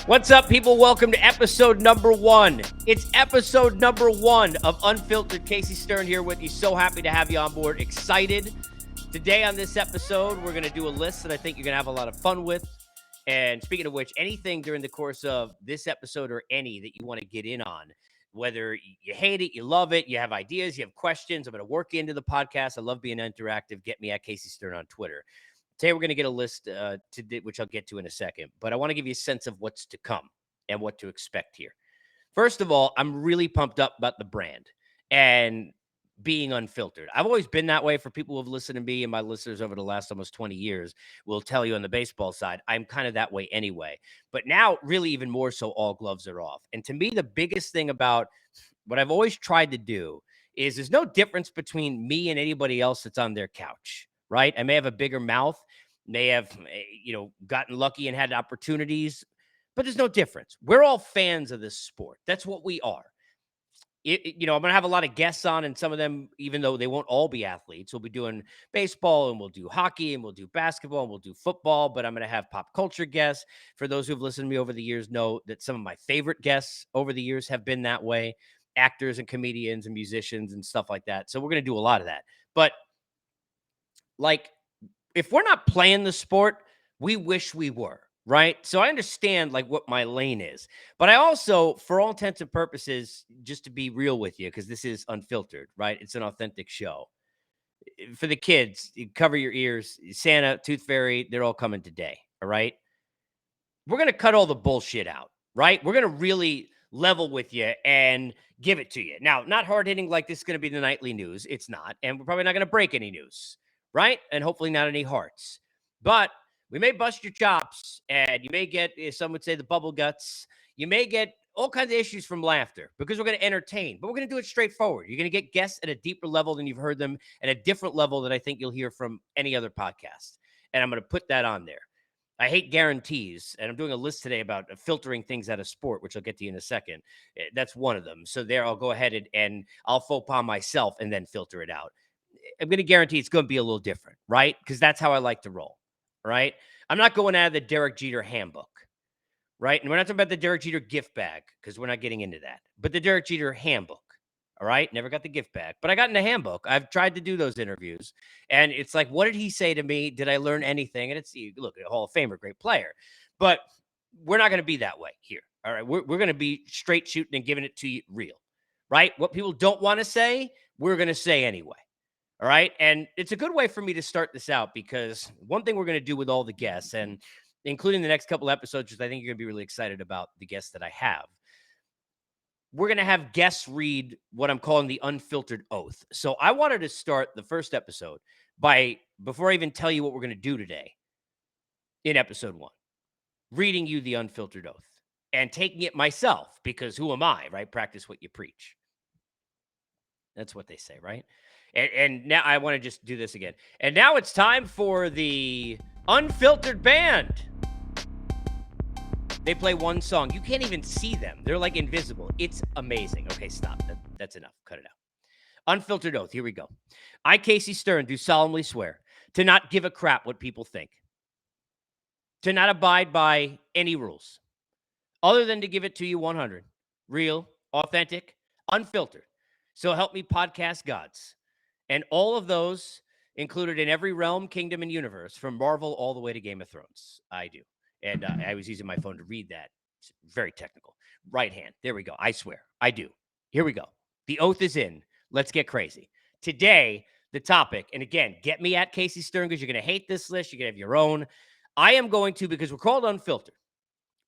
What's up, people? Welcome to episode number 1. It's episode number 1 of Unfiltered. Casey Stern here with you. So happy to have you on board. Excited. Today on this episode, we're going to do a list that I think you're going to have a lot of fun with. And speaking of which, anything during the course of this episode or any that you want to get in on, whether you hate it, you love it, you have ideas, you have questions, I'm going to work into the podcast. I love being interactive. Get me at Casey Stern on Twitter. Today, we're going to get a list, which I'll get to in a second. But I want to give you a sense of what's to come and what to expect here. First of all, I'm really pumped up about the brand and being unfiltered. I've always been that way. For people who have listened to me and my listeners over the last almost 20 years will tell you on the baseball side, I'm kind of that way anyway. But now, really even more so, all gloves are off. And to me, the biggest thing about what I've always tried to do is there's no difference between me and anybody else that's on their couch, right? I may have a bigger mouth, may have, gotten lucky and had opportunities, but there's no difference. We're all fans of this sport. That's what we are. I'm going to have a lot of guests on, and some of them, even though they won't all be athletes, we'll be doing baseball and we'll do hockey and we'll do basketball and we'll do football, but I'm going to have pop culture guests. For those who've listened to me over the years know that some of my favorite guests over the years have been that way, actors and comedians and musicians and stuff like that. So we're going to do a lot of that. But like, if we're not playing the sport, we wish we were, right? So I understand like what my lane is, but I also, for all intents and purposes, just to be real with you, because this is unfiltered, right? It's an authentic show. For the kids, you cover your ears. Santa, Tooth Fairy, they're all coming today, all right? We're going to cut all the bullshit out, right? We're going to really level with you and give it to you. Now, not hard hitting like this is going to be the nightly news. It's not. And we're probably not going to break any news, right? And hopefully not any hearts. But we may bust your chops, and you may get, some would say, the bubble guts. You may get all kinds of issues from laughter because we're going to entertain, but we're going to do it straightforward. You're going to get guests at a deeper level than you've heard them, at a different level that I think you'll hear from any other podcast. And I'm going to put that on there. I hate guarantees, and I'm doing a list today about filtering things out of sport, which I'll get to you in a second. That's one of them. So there, I'll go ahead and I'll faux pas myself and then filter it out. I'm going to guarantee it's going to be a little different, right? Because that's how I like to roll, right? I'm not going out of the Derek Jeter handbook, right? And we're not talking about the Derek Jeter gift bag because we're not getting into that, but the Derek Jeter handbook. All right. Never got the gift bag, but I got in the handbook. I've tried to do those interviews. And it's like, what did he say to me? Did I learn anything? And it's, look, a Hall of Famer, great player. But we're not going to be that way here. All right. We're going to be straight shooting and giving it to you real, right? What people don't want to say, we're going to say anyway. All right. And it's a good way for me to start this out because one thing we're going to do with all the guests, and including the next couple episodes, which I think you're going to be really excited about the guests that I have, we're going to have guests read what I'm calling the Unfiltered Oath. So I wanted to start the first episode before I even tell you what we're going to do today in episode 1, reading you the Unfiltered Oath and taking it myself because who am I, right? Practice what you preach. That's what they say, right? And now I want to just do this again. And now it's time for the Unfiltered Band. They play one song. You can't even see them. They're like invisible. It's amazing. Okay, stop. That's enough. Cut it out. Unfiltered Oath. Here we go. I, Casey Stern, do solemnly swear to not give a crap what people think, to not abide by any rules, other than to give it to you 100, real, authentic, unfiltered. So help me podcast gods. And all of those included in every realm, kingdom, and universe, from Marvel all the way to Game of Thrones. I do. And I was using my phone to read that. It's very technical. Right hand. There we go. I swear. I do. Here we go. The oath is in. Let's get crazy. Today, the topic, and again, get me at Casey Stern because you're going to hate this list. You're going to have your own. I am going to, because we're called Unfiltered,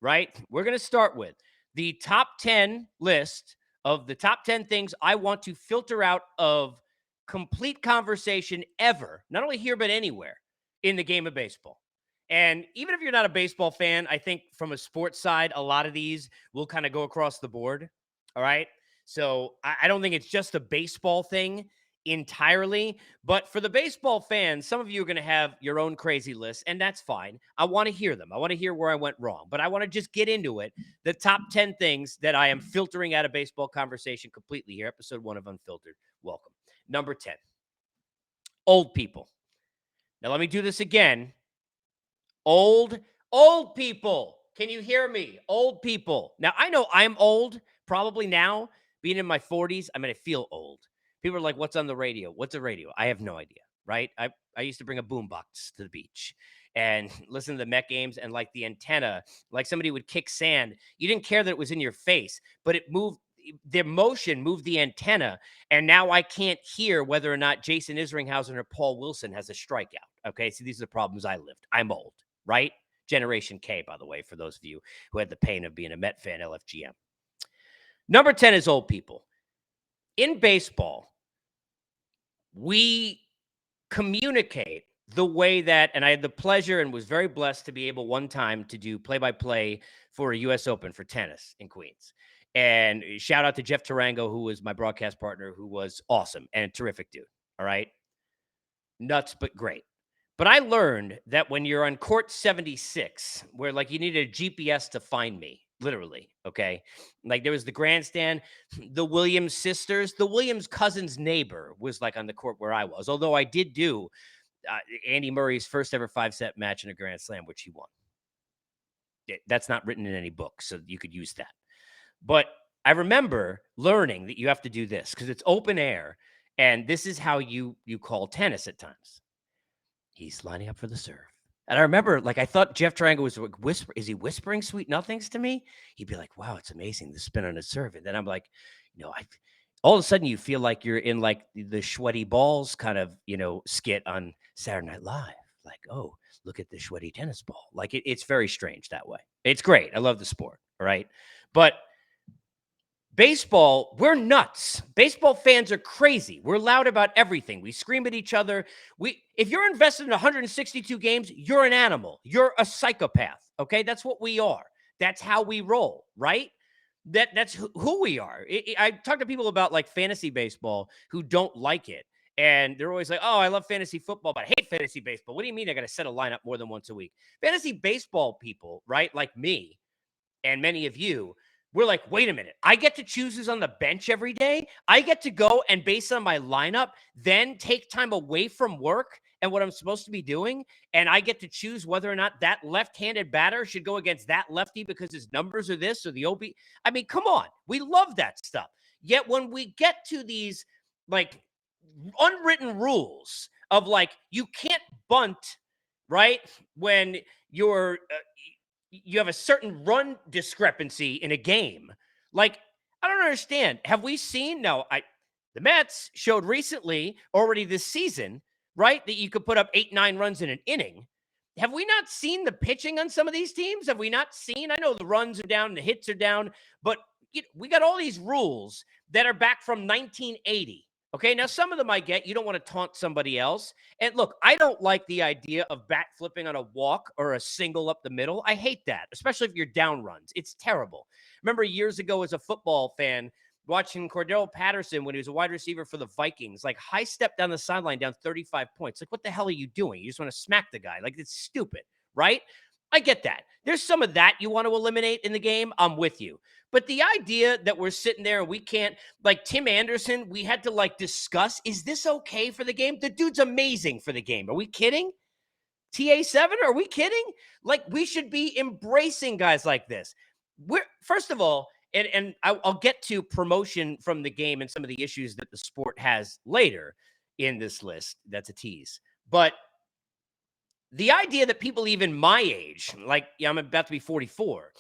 right? We're going to start with the top 10 list of the top 10 things I want to filter out of complete conversation ever, not only here, but anywhere in the game of baseball. And even if you're not a baseball fan, I think from a sports side, a lot of these will kind of go across the board. All right. So I don't think it's just a baseball thing entirely. But for the baseball fans, some of you are going to have your own crazy lists, and that's fine. I want to hear them. I want to hear where I went wrong. But I want to just get into it. The top 10 things that I am filtering out of baseball conversation completely here. Episode 1 of Unfiltered. Welcome. Number 10, old people. Now, let me do this again. Old people. Can you hear me? Old people. Now, I know I'm old, probably now, being in my 40s. I mean, I feel old. People are like, what's on the radio? What's a radio? I have no idea, right? I used to bring a boombox to the beach and listen to the Met games, and like the antenna, like somebody would kick sand. You didn't care that it was in your face, but it moved. Their motion moved the antenna, and now I can't hear whether or not Jason Isringhausen or Paul Wilson has a strikeout. Okay, so these are the problems I lived. I'm old, right? Generation K, by the way, for those of you who had the pain of being a Met fan, LFGM. Number 10 is old people. In baseball, we communicate the way that, and I had the pleasure and was very blessed to be able one time to do play-by-play for a U.S. Open for tennis in Queens. And shout out to Jeff Tarango, who was my broadcast partner, who was awesome and a terrific dude. All right. Nuts, but great. But I learned that when you're on court 76, where like you needed a GPS to find me, literally, okay? Like there was the grandstand, the Williams sisters, the Williams cousins' neighbor was like on the court where I was. Although I did do Andy Murray's first ever 5-set match in a Grand Slam, which he won. That's not written in any book, so you could use that. But I remember learning that you have to do this because it's open air, and this is how you call tennis at times. He's lining up for the serve. And I remember, like, I thought Jeff Triangle was like, is he whispering sweet nothings to me? He'd be like, wow, it's amazing, the spin on his serve. And then I'm like, all of a sudden you feel like you're in like the sweaty balls kind of, skit on Saturday Night Live. Like, oh, look at the sweaty tennis ball. Like it's very strange that way. It's great. I love the sport. All right. But baseball, we're nuts. Baseball fans are crazy. We're loud about everything. We scream at each other. If you're invested in 162 games, you're an animal. You're a psychopath. Okay? That's what we are. That's how we roll, right? That's who we are. I talk to people about like fantasy baseball who don't like it. And they're always like, oh, I love fantasy football, but I hate fantasy baseball. What do you mean I got to set a lineup more than once a week? Fantasy baseball people, right? Like me and many of you, we're like, wait a minute. I get to choose who's on the bench every day. I get to go and based on my lineup, then take time away from work and what I'm supposed to be doing. And I get to choose whether or not that left-handed batter should go against that lefty because his numbers are this or the OB. I mean, come on. We love that stuff. Yet when we get to these like unwritten rules of like, you can't bunt, right? When you have a certain run discrepancy in a game. Like, I don't understand. Have we seen? No, the Mets showed recently, already this season, right, that you could put up 8-9 runs in an inning. Have we not seen the pitching on some of these teams? Have we not seen? I know the runs are down, the hits are down, but we got all these rules that are back from 1980. Okay, now some of them I get. You don't want to taunt somebody else. And look, I don't like the idea of bat flipping on a walk or a single up the middle. I hate that, especially if you're down runs. It's terrible. Remember years ago as a football fan, watching Cordell Patterson when he was a wide receiver for the Vikings, like high step down the sideline down 35 points. Like, what the hell are you doing? You just want to smack the guy. Like, it's stupid, right? I get that. There's some of that you want to eliminate in the game. I'm with you. But the idea that we're sitting there and we can't, like Tim Anderson, we had to like discuss, is this okay for the game? The dude's amazing for the game. Are we kidding? TA7, are we kidding? Like, we should be embracing guys like this. First of all, and I'll get to promotion from the game and some of the issues that the sport has later in this list. That's a tease. But the idea that people even my age, like I'm about to be 44,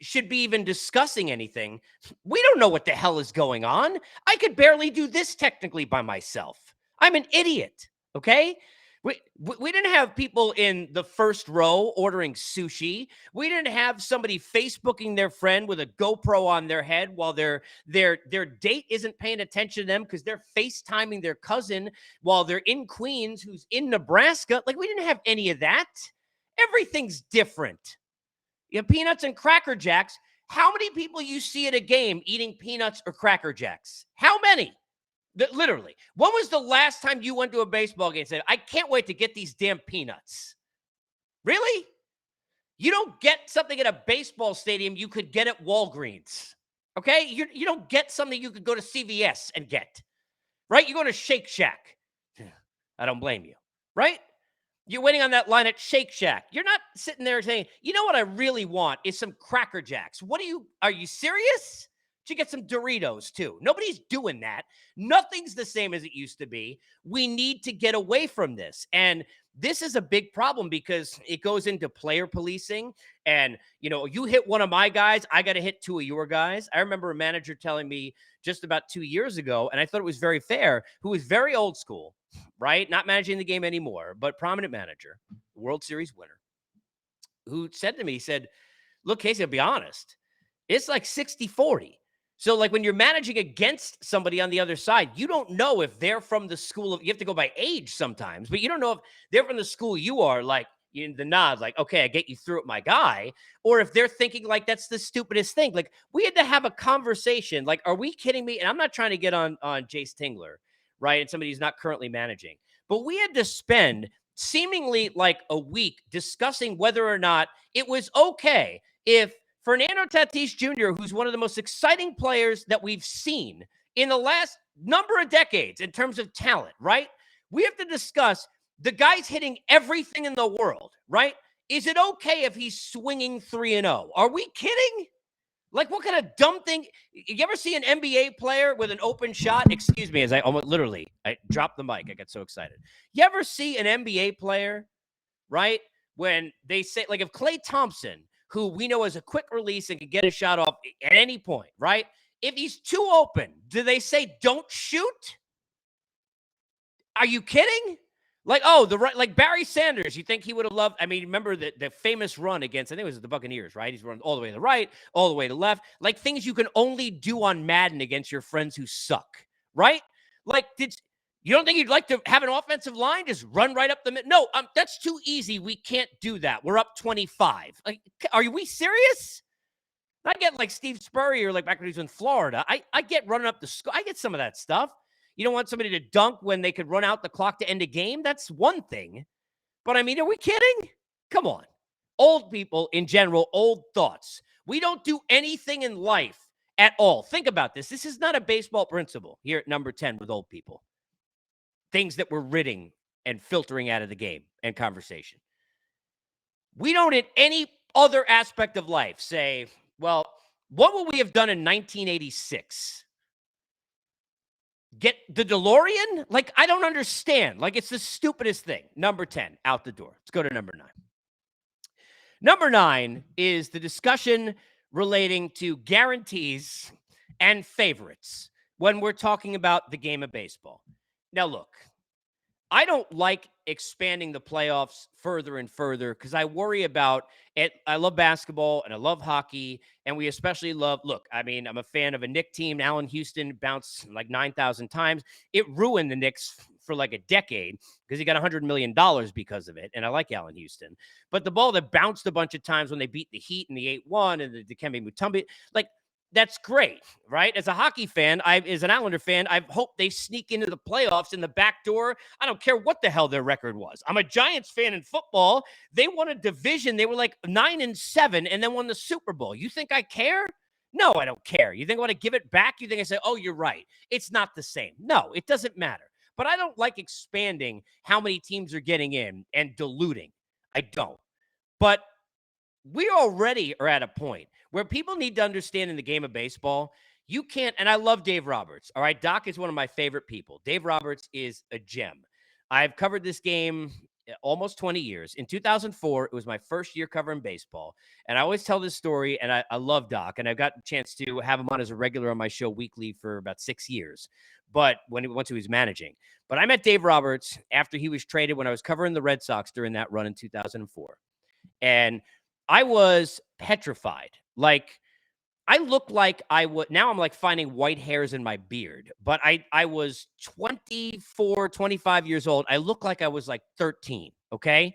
should be even discussing anything. We don't know what the hell is going on. I could barely do this technically by myself. I'm an idiot, okay? We didn't have people in the first row ordering sushi. We didn't have somebody Facebooking their friend with a GoPro on their head while their date isn't paying attention to them because they're FaceTiming their cousin while they're in Queens who's in Nebraska. Like, we didn't have any of that. Everything's different. You have peanuts and Cracker Jacks. How many people you see at a game eating peanuts or Cracker Jacks? How many? Literally. When was the last time you went to a baseball game and said, I can't wait to get these damn peanuts? Really? You don't get something at a baseball stadium you could get at Walgreens. Okay? You don't get something you could go to CVS and get. Right? You go to Shake Shack. I don't blame you. Right? You're waiting on that line at Shake Shack. You're not sitting there saying, you know what I really want is some Cracker Jacks. Are you serious? Should get some Doritos too. Nobody's doing that. Nothing's the same as it used to be. We need to get away from this. And this is a big problem because it goes into player policing. And, you hit one of my guys, I got to hit two of your guys. I remember a manager telling me just about 2 years ago, and I thought it was very fair, who was very old school, right? Not managing the game anymore, but prominent manager, World Series winner, who said to me, he said, look, Casey, I'll be honest, it's like 60-40. So like when you're managing against somebody on the other side, you don't know if they're from the school of, you have to go by age sometimes, but you don't know if they're from the school you are, like the nod, like, okay, I get you through it, my guy. Or if they're thinking like, that's the stupidest thing. Like we had to have a conversation. Like, are we kidding me? And I'm not trying to get on Jace Tingler, right? And somebody who's not currently managing, but we had to spend seemingly like a week discussing whether or not it was okay if Fernando Tatis Jr., who's one of the most exciting players that we've seen in the last number of decades in terms of talent, right? We have to discuss the guy's hitting everything in the world, right? Is it okay if he's swinging 3-0? Are we kidding? Like, what kind of dumb thing? You ever see an NBA player with an open shot? Excuse me, as I dropped the mic. I got so excited. You ever see an NBA player, right? When they say, like, if Klay Thompson, who we know is a quick release and can get a shot off at any point, right? If he's too open, do they say don't shoot? Are you kidding? Like, like Barry Sanders, you think he would have loved, I mean, remember the famous run against, I think it was the Buccaneers, right? He's run all the way to the right, all the way to the left, like things you can only do on Madden against your friends who suck, right? Like, you don't think you'd like to have an offensive line just run right up the middle? No, that's too easy. We can't do that. We're up 25. Like, are we serious? I get like Steve Spurrier, like back when he was in Florida. I get running up the score. I get some of that stuff. You don't want somebody to dunk when they could run out the clock to end a game. That's one thing. But I mean, are we kidding? Come on. Old people in general, old thoughts. We don't do anything in life at all. Think about this. This is not a baseball principle here at number 10 with old people. Things that we're ridding and filtering out of the game and conversation. We don't in any other aspect of life say, well, what would we have done in 1986? Get the DeLorean? Like, I don't understand. Like, it's the stupidest thing. Number 10, out the door. Let's go to number 9. Number 9 is the discussion relating to guarantees and favorites when we're talking about the game of baseball. Now, look, I don't like expanding the playoffs further and further because I worry about it. I love basketball and I love hockey, and we especially love, look, I mean, I'm a fan of a Knicks team. Allen Houston bounced like 9,000 times. It ruined the Knicks for like a decade because he got $100 million because of it, and I like Allen Houston. But the ball that bounced a bunch of times when they beat the Heat in the 8-1 and the Dikembe Mutombo, like, that's great, right? As a hockey fan, as an Islander fan, I hope they sneak into the playoffs in the back door. I don't care what the hell their record was. I'm a Giants fan in football. They won a division. They were like 9-7 and then won the Super Bowl. You think I care? No, I don't care. You think I want to give it back? You think I say, oh, you're right. It's not the same. No, it doesn't matter. But I don't like expanding how many teams are getting in and diluting. I don't. But we already are at a point where people need to understand in the game of baseball, you can't, and I love Dave Roberts. All right. Doc is one of my favorite people. Dave Roberts is a gem. I've covered this game almost 20 years. In 2004, it was my first year covering baseball. And I always tell this story, and I love Doc, and I've got a chance to have him on as a regular on my show weekly for about 6 years. But once he was managing. But I met Dave Roberts after he was traded when I was covering the Red Sox during that run in 2004. And I was petrified. Like, I look like I would, now I'm like finding white hairs in my beard, but I was 24, 25 years old. I look like I was like 13. Okay.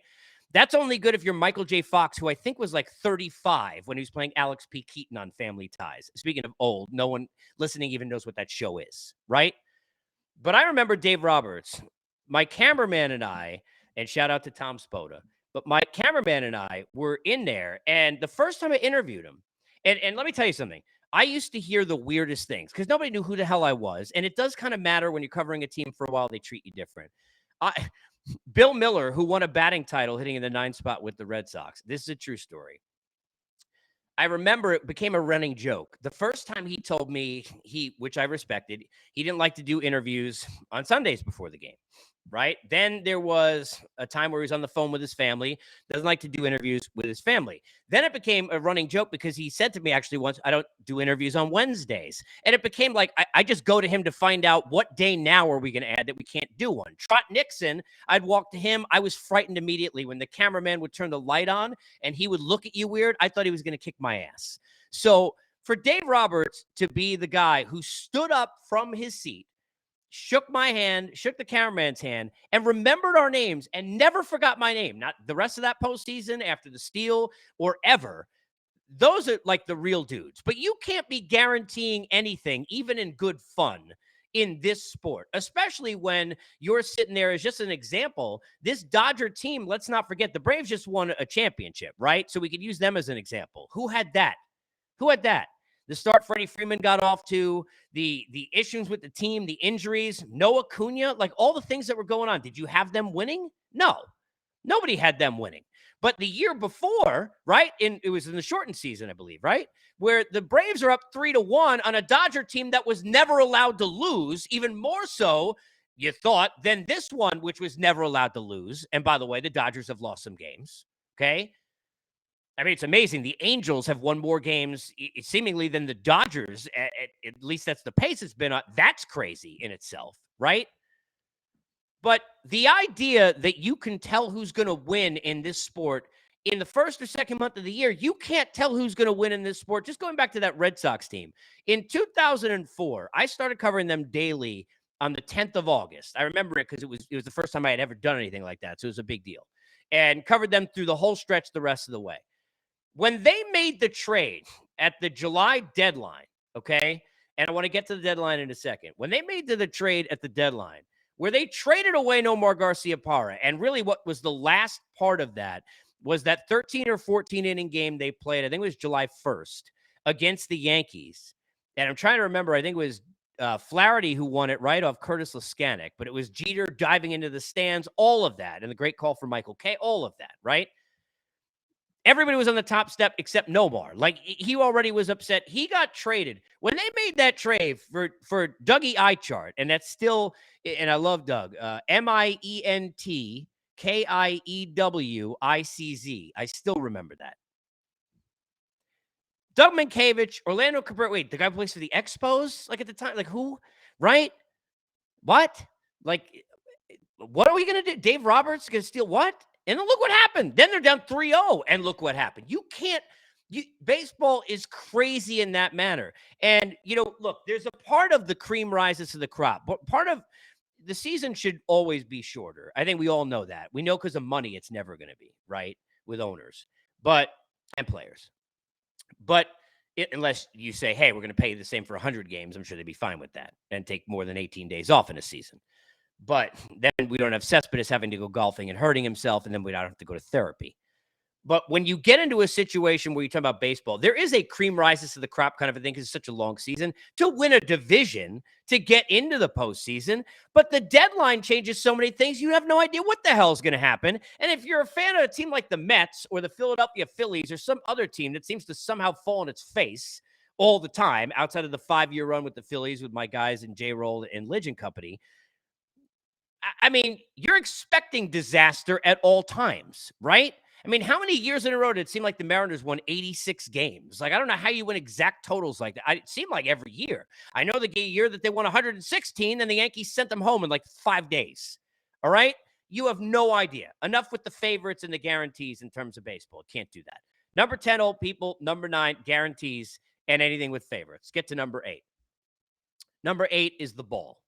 That's only good if you're Michael J. Fox, who I think was like 35 when he was playing Alex P. Keaton on Family Ties. Speaking of old, no one listening even knows what that show is, right? But I remember Dave Roberts, my cameraman and I, and shout out to Tom Spoda, but my cameraman and I were in there, and the first time I interviewed him, and let me tell you something. I used to hear the weirdest things because nobody knew who the hell I was, and it does kind of matter when you're covering a team for a while. They treat you different. Bill Miller, who won a batting title hitting in the 9th spot with the Red Sox. This is a true story. I remember it became a running joke. The first time he told me which I respected, he didn't like to do interviews on Sundays before the game, right? Then there was a time where he was on the phone with his family, doesn't like to do interviews with his family. Then it became a running joke because he said to me actually once, I don't do interviews on Wednesdays. And it became like, I just go to him to find out what day now are we going to add that we can't do one. Trot Nixon, I'd walk to him. I was frightened immediately when the cameraman would turn the light on and he would look at you weird. I thought he was going to kick my ass. So for Dave Roberts to be the guy who stood up from his seat, shook my hand, shook the cameraman's hand, and remembered our names and never forgot my name, not the rest of that postseason, after the steal, or ever. Those are like the real dudes. But you can't be guaranteeing anything, even in good fun, in this sport, especially when you're sitting there as just an example. This Dodger team, let's not forget, the Braves just won a championship, right? So we could use them as an example. Who had that? Who had that? The start Freddie Freeman got off to, the issues with the team, the injuries, Noah Cunha, like all the things that were going on. Did you have them winning? No. Nobody had them winning. But the year before, right, it was in the shortened season, I believe, right, where the Braves are up 3-1 on a Dodger team that was never allowed to lose, even more so, you thought, than this one, which was never allowed to lose. And by the way, the Dodgers have lost some games, okay? I mean, it's amazing. The Angels have won more games seemingly than the Dodgers. At least that's the pace it's been on. That's crazy in itself, right? But the idea that you can tell who's going to win in this sport in the first or second month of the year, you can't tell who's going to win in this sport. Just going back to that Red Sox team. In 2004, I started covering them daily on the 10th of August. I remember it because it was the first time I had ever done anything like that. So it was a big deal. And covered them through the whole stretch the rest of the way. When they made the trade at the July deadline, okay, and I want to get to the deadline in a second. When they made the trade at the deadline, where they traded away Nomar Garciaparra, and really what was the last part of that was that 13 or 14 inning game they played, I think it was July 1st, against the Yankees. And I'm trying to remember, I think it was Flaherty who won it right off Curtis Laskanik, but it was Jeter diving into the stands, all of that, and the great call for Michael Kay, all of that, right? Everybody was on the top step except Nomar. Like, he already was upset. He got traded. When they made that trade for Dougie Eichart, and that's still, and I love Doug, Mentkiewicz. I still remember that. Doug Mankiewicz, Orlando Cabrera. Wait, the guy who plays for the Expos? Like, at the time, like, who? Right? What? Like, what are we going to do? Dave Roberts going to steal what? And then look what happened. Then they're down 3-0, and look what happened. You can't baseball is crazy in that manner. And, look, there's a part of the cream rises to the crop. But part of the season should always be shorter. I think we all know that. We know because of money it's never going to be, right, with owners and players. But unless you say, hey, we're going to pay the same for 100 games, I'm sure they'd be fine with that and take more than 18 days off in a season. But then we don't have Cespedes having to go golfing and hurting himself, and then we don't have to go to therapy. But when you get into a situation where you talk about baseball, there is a cream rises to the crop kind of a thing because it's such a long season to win a division, to get into the postseason. But the deadline changes so many things, you have no idea what the hell is going to happen. And if you're a fan of a team like the Mets or the Philadelphia Phillies or some other team that seems to somehow fall on its face all the time, outside of the 5-year run with the Phillies with my guys in J-Roll and Lidge and company, I mean, you're expecting disaster at all times, right? I mean, how many years in a row did it seem like the Mariners won 86 games? Like, I don't know how you win exact totals like that. It seemed like every year. I know the year that they won 116, and the Yankees sent them home in like 5 days. All right? You have no idea. Enough with the favorites and the guarantees in terms of baseball. Can't do that. Number 10, old people. Number 9, guarantees and anything with favorites. Get to number 8. Number 8 is the ball.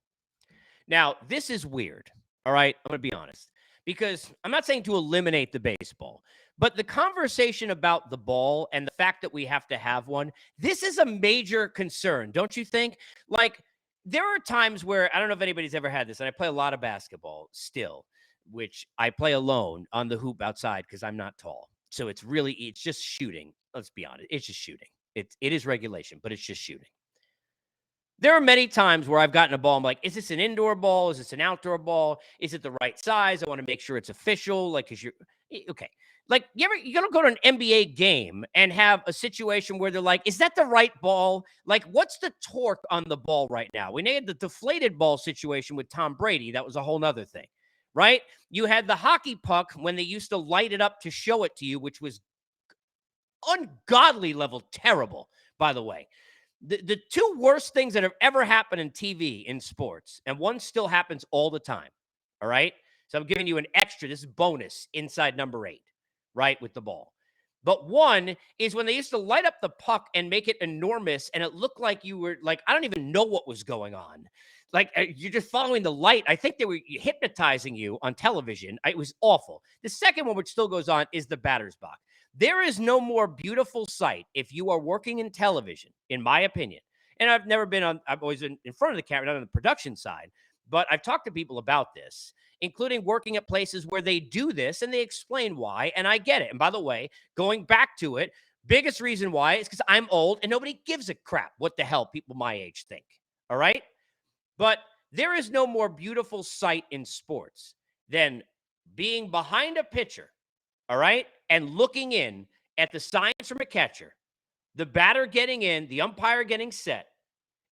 Now, this is weird, all right? I'm going to be honest, because I'm not saying to eliminate the baseball, but the conversation about the ball and the fact that we have to have one, this is a major concern, don't you think? Like, there are times where, I don't know if anybody's ever had this, and I play a lot of basketball still, which I play alone on the hoop outside because I'm not tall. So it's just shooting. Let's be honest. It's just shooting. It is regulation, but it's just shooting. There are many times where I've gotten a ball. I'm like, is this an indoor ball? Is this an outdoor ball? Is it the right size? I want to make sure it's official. Like, cause you're okay. Like, you gonna go to an NBA game and have a situation where they're like, is that the right ball? Like, what's the torque on the ball right now? We had the deflated ball situation with Tom Brady. That was a whole nother thing, right? You had the hockey puck when they used to light it up to show it to you, which was ungodly level terrible, by the way. The two worst things that have ever happened in TV in sports, and one still happens all the time. All right. So I'm giving you an extra, this is bonus inside number 8, right? With the ball. But one is when they used to light up the puck and make it enormous, and it looked like you were like, I don't even know what was going on. Like you're just following the light. I think they were hypnotizing you on television. It was awful. The second one, which still goes on, is the batter's box. There is no more beautiful sight if you are working in television, in my opinion. And I've never been on, I've always been in front of the camera, not on the production side, but I've talked to people about this, including working at places where they do this and they explain why. And I get it. And by the way, going back to it, biggest reason why is because I'm old and nobody gives a crap what the hell people my age think. All right. But there is no more beautiful sight in sports than being behind a pitcher, all right, and looking in at the signs from a catcher, the batter getting in, the umpire getting set,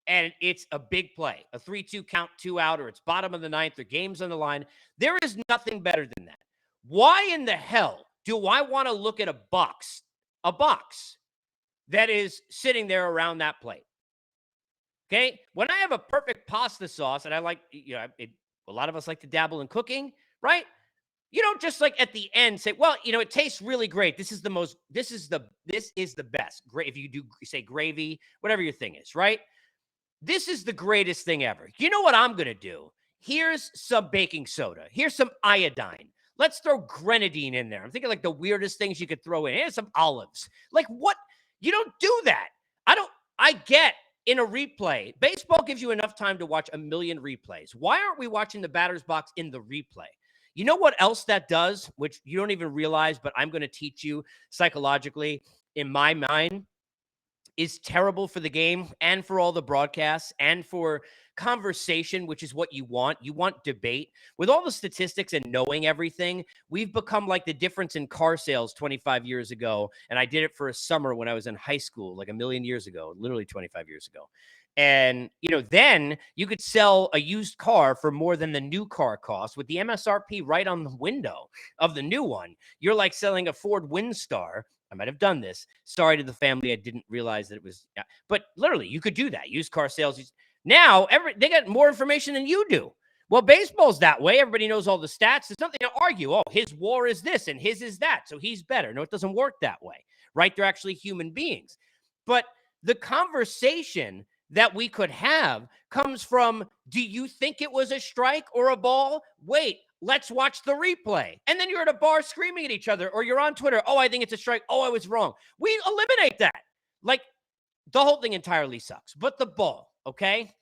and it's a big play, a 3-2 count, 2 out, or it's bottom of the ninth, or game's on the line. There is nothing better than that. Why in the hell do I want to look at a box that is sitting there around that plate? Okay. When I have a perfect pasta sauce, and I like, a lot of us like to dabble in cooking, right? You don't just like at the end say, well, it tastes really great. This is the best. Great. If you do say gravy, whatever your thing is, right? This is the greatest thing ever. You know what I'm going to do? Here's some baking soda. Here's some iodine. Let's throw grenadine in there. I'm thinking like the weirdest things you could throw in. Here's some olives. Like what? You don't do that. I get in a replay. Baseball gives you enough time to watch a million replays. Why aren't we watching the batter's box in the replay? You know what else that does, which you don't even realize, but I'm going to teach you psychologically in my mind, is terrible for the game and for all the broadcasts and for conversation, which is what you want. You want debate. With all the statistics and knowing everything, we've become like the difference in car sales 25 years ago. And I did it for a summer when I was in high school, like a million years ago, literally 25 years ago. And, then you could sell a used car for more than the new car costs with the MSRP right on the window of the new one. You're like selling a Ford Windstar. I might have done this. Sorry to the family. I didn't realize that it was, but literally you could do that. Used car sales. Now they got more information than you do. Well, baseball's that way. Everybody knows all the stats. There's nothing to argue. Oh, his WAR is this and his is that. So he's better. No, it doesn't work that way, right? They're actually human beings. But the conversation that we could have comes from, do you think it was a strike or a ball? Wait, let's watch the replay. And then you're at a bar screaming at each other, or you're on Twitter. Oh, I think it's a strike. Oh, I was wrong. We eliminate that. Like the whole thing entirely sucks. But the ball, okay?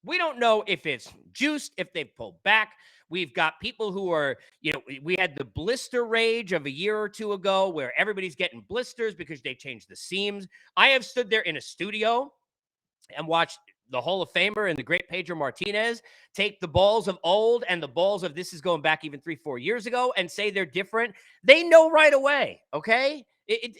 We don't know if it's juiced, if they pulled back. We've got people who are, we had the blister rage of a year or two ago where everybody's getting blisters because they changed the seams. I have stood there in a studio and watched the Hall of Famer and the great Pedro Martinez take the balls of old and the balls of this is going back even 3-4 years ago and say they're different. They know right away, okay?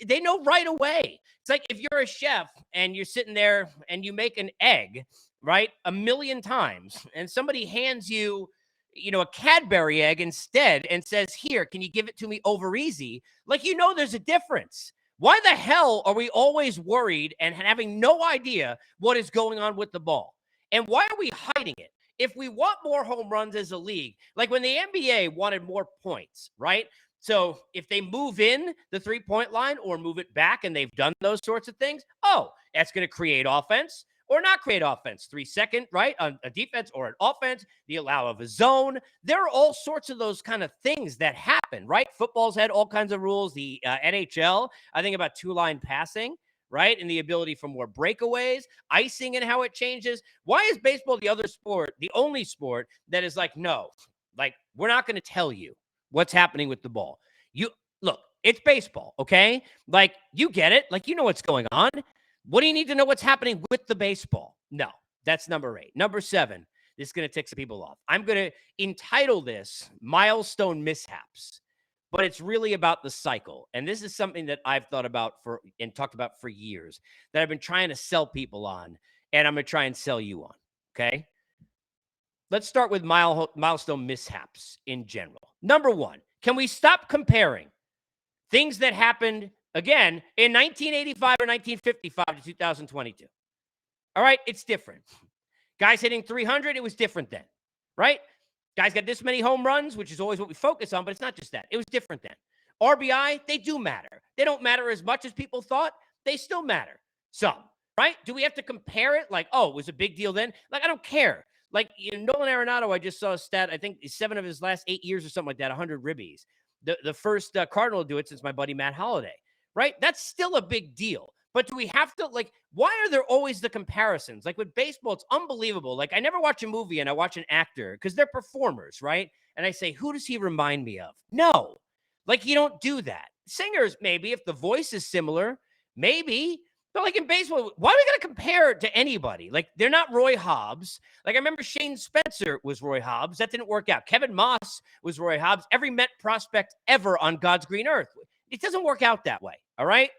They know right away. It's like if you're a chef and you're sitting there and you make an egg, right, a million times, and somebody hands you, a Cadbury egg instead and says, here, can you give it to me over easy? Like, there's a difference. Why the hell are we always worried and having no idea what is going on with the ball? And why are we hiding it? If we want more home runs as a league, like when the NBA wanted more points, right? So if they move in the 3-point line or move it back, and they've done those sorts of things, that's going to create offense or not create offense. 3-second, right? On a defense or an offense, the allow of a zone. There are all sorts of those kind of things that happen, right? Football's had all kinds of rules. The NHL, I think about 2-line passing, right? And the ability for more breakaways, icing and how it changes. Why is baseball the only sport that is like, no, like we're not going to tell you what's happening with the ball. You look, it's baseball, okay? Like you get it. Like, what's going on. What do you need to know what's happening with the baseball? No, That's number 8. Number 7, this is going to tick some people off. I'm going to entitle this Milestone Mishaps, but it's really about the cycle. And this is something that I've thought about and talked about for years that I've been trying to sell people on, and I'm going to try and sell you on. Okay. Let's start with milestone mishaps in general. Number 1, can we stop comparing things that happened, again, in 1985 or 1955 to 2022? All right, it's different. Guys hitting 300, it was different then, right? Guys got this many home runs, which is always what we focus on, but it's not just that. It was different then. RBI, they do matter. They don't matter as much as people thought. They still matter some, right? Do we have to compare it like, oh, it was a big deal then? Like, I don't care. Like, Nolan Arenado, I just saw a stat, I think 7 of his last 8 years or something like that, 100 ribbies. The first Cardinal to do it since my buddy Matt Holliday, right? That's still a big deal. But do we have to, like, why are there always the comparisons? Like with baseball, it's unbelievable. Like, I never watch a movie and I watch an actor because they're performers, right? And I say, who does he remind me of? No, like, you don't do that. Singers, maybe, if the voice is similar, maybe. But like in baseball, why are we going to compare it to anybody? Like, they're not Roy Hobbs. Like, I remember Shane Spencer was Roy Hobbs. That didn't work out. Kevin Moss was Roy Hobbs. Every Met prospect ever on God's green earth. It doesn't work out that way, all right?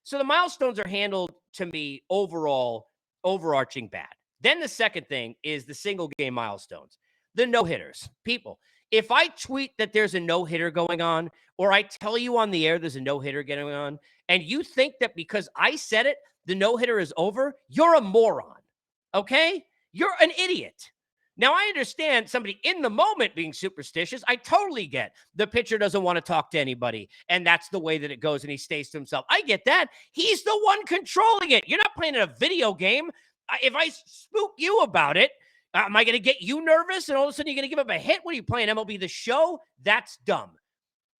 So the milestones are handled, to me, overall, overarching bad. Then the second thing is the single game milestones, the no-hitters. People, if I tweet that there's a no-hitter going on, or I tell you on the air there's a no-hitter going on, and you think that because I said it, the no-hitter is over, you're a moron, okay? You're an idiot. Now, I understand somebody in the moment being superstitious. I totally get the pitcher doesn't want to talk to anybody, and that's the way that it goes, and he stays to himself. I get that. He's the one controlling it. You're not playing in a video game. If I spook you about it, am I going to get you nervous, and all of a sudden you're going to give up a hit when you play an MLB The Show? That's dumb.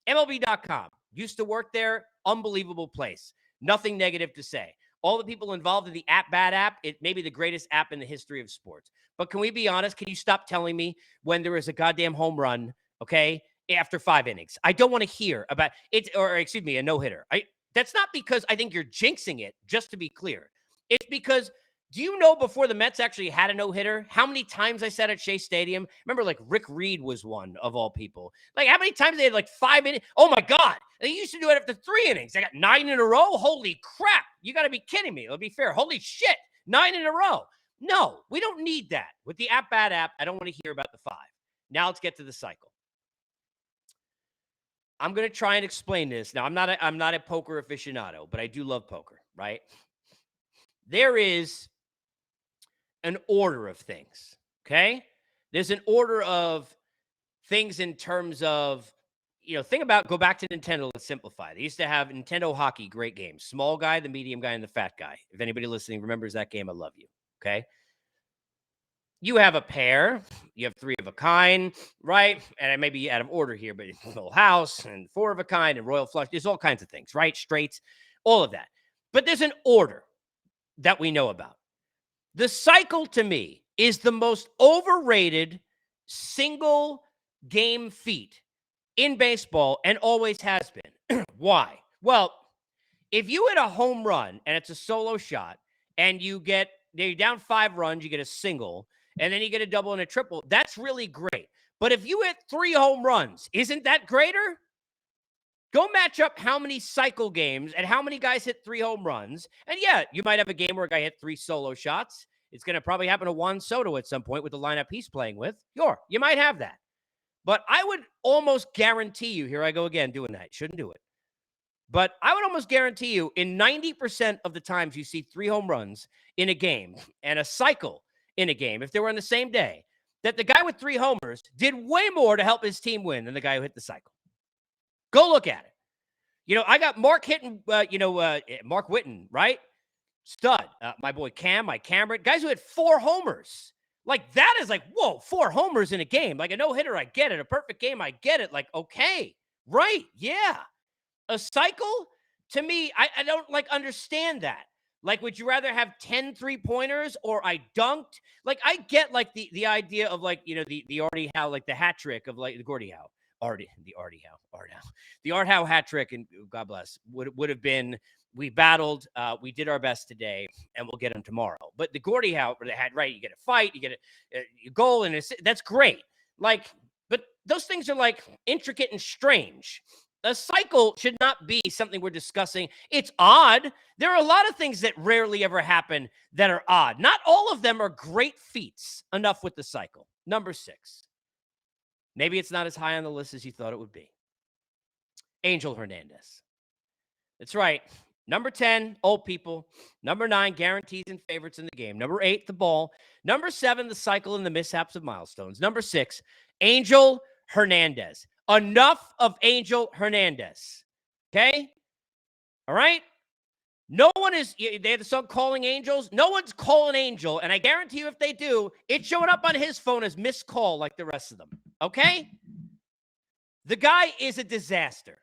MLB.com. Used to work there. Unbelievable place. Nothing negative to say. All the people involved in the Bad app, it may be the greatest app in the history of sports. But can we be honest? Can you stop telling me when there is a goddamn home run, okay, after 5 innings? I don't want to hear about it, or excuse me, a no-hitter. That's not because I think you're jinxing it, just to be clear. It's because, do you know before the Mets actually had a no-hitter, how many times I sat at Shea Stadium? Remember, like, Rick Reed was one of all people. Like, how many times they had, like, 5 innings? Oh, my God. They used to do it after 3 innings. They got 9 in a row? Holy crap. You got to be kidding me. It'll be fair. Holy shit. 9 in a row. No, we don't need that. With the Bad app, I don't want to hear about the 5. Now let's get to the cycle. I'm going to try and explain this. Now, I'm not a poker aficionado, but I do love poker, right? There is an order of things, okay? There's an order of things in terms of, go back to Nintendo, let's simplify. They used to have Nintendo Hockey, great game. Small guy, the medium guy, and the fat guy. If anybody listening remembers that game, I love you, okay? You have a pair, you have 3 of a kind, right? And maybe out of order here, but Full House and 4 of a kind and Royal Flush. There's all kinds of things, right? Straights, all of that. But there's an order that we know about. The cycle, to me, is the most overrated single game feat in baseball and always has been. Why? Well, if you hit a home run and it's a solo shot and you're down 5 runs, you get a single, and then you get a double and a triple, that's really great. But if you hit 3 home runs, isn't that greater? Go match up how many cycle games and how many guys hit 3 home runs. And yeah, you might have a game where a guy hit 3 solo shots. It's going to probably happen to Juan Soto at some point with the lineup he's playing with. Sure, you might have that. But I would almost guarantee you, here I go again doing that. Shouldn't do it. But I would almost guarantee you in 90% of the times you see 3 home runs in a game and a cycle in a game, if they were on the same day, that the guy with 3 homers did way more to help his team win than the guy who hit the cycle. Go look at it. I got Mark hitting, Mark Whitten, right? Stud. My boy Cam, Mike Cameron, guys who hit 4 homers. Like, that is like, whoa, 4 homers in a game. Like a no-hitter, I get it. A perfect game, I get it. Like, okay, right, yeah. A cycle, to me, I don't, understand that. Like, would you rather have 10 3-pointers or I dunked? Like, I get, the idea of, the Artie Howe, the hat trick of, the Gordie Howe. The Art Howe hat trick, and God bless, would have been, we battled. We did our best today, and we'll get him tomorrow. But the Gordie Howe they had, right? You get a fight, you get a goal, and that's great. Like, but those things are like intricate and strange. A cycle should not be something we're discussing. It's odd. There are a lot of things that rarely ever happen that are odd. Not all of them are great feats. Enough with the cycle. Number 6. Maybe it's not as high on the list as you thought it would be. Angel Hernandez. That's right. Number 10, old people. Number 9, guarantees and favorites in the game. Number 8, the ball. Number 7, the cycle and the mishaps of milestones. Number 6, Angel Hernandez. Enough of Angel Hernandez. Okay? All right? No one is, they have the song Calling Angels. No one's calling Angel, and I guarantee you if they do, it's showing up on his phone as missed call like the rest of them. Okay? The guy is a disaster.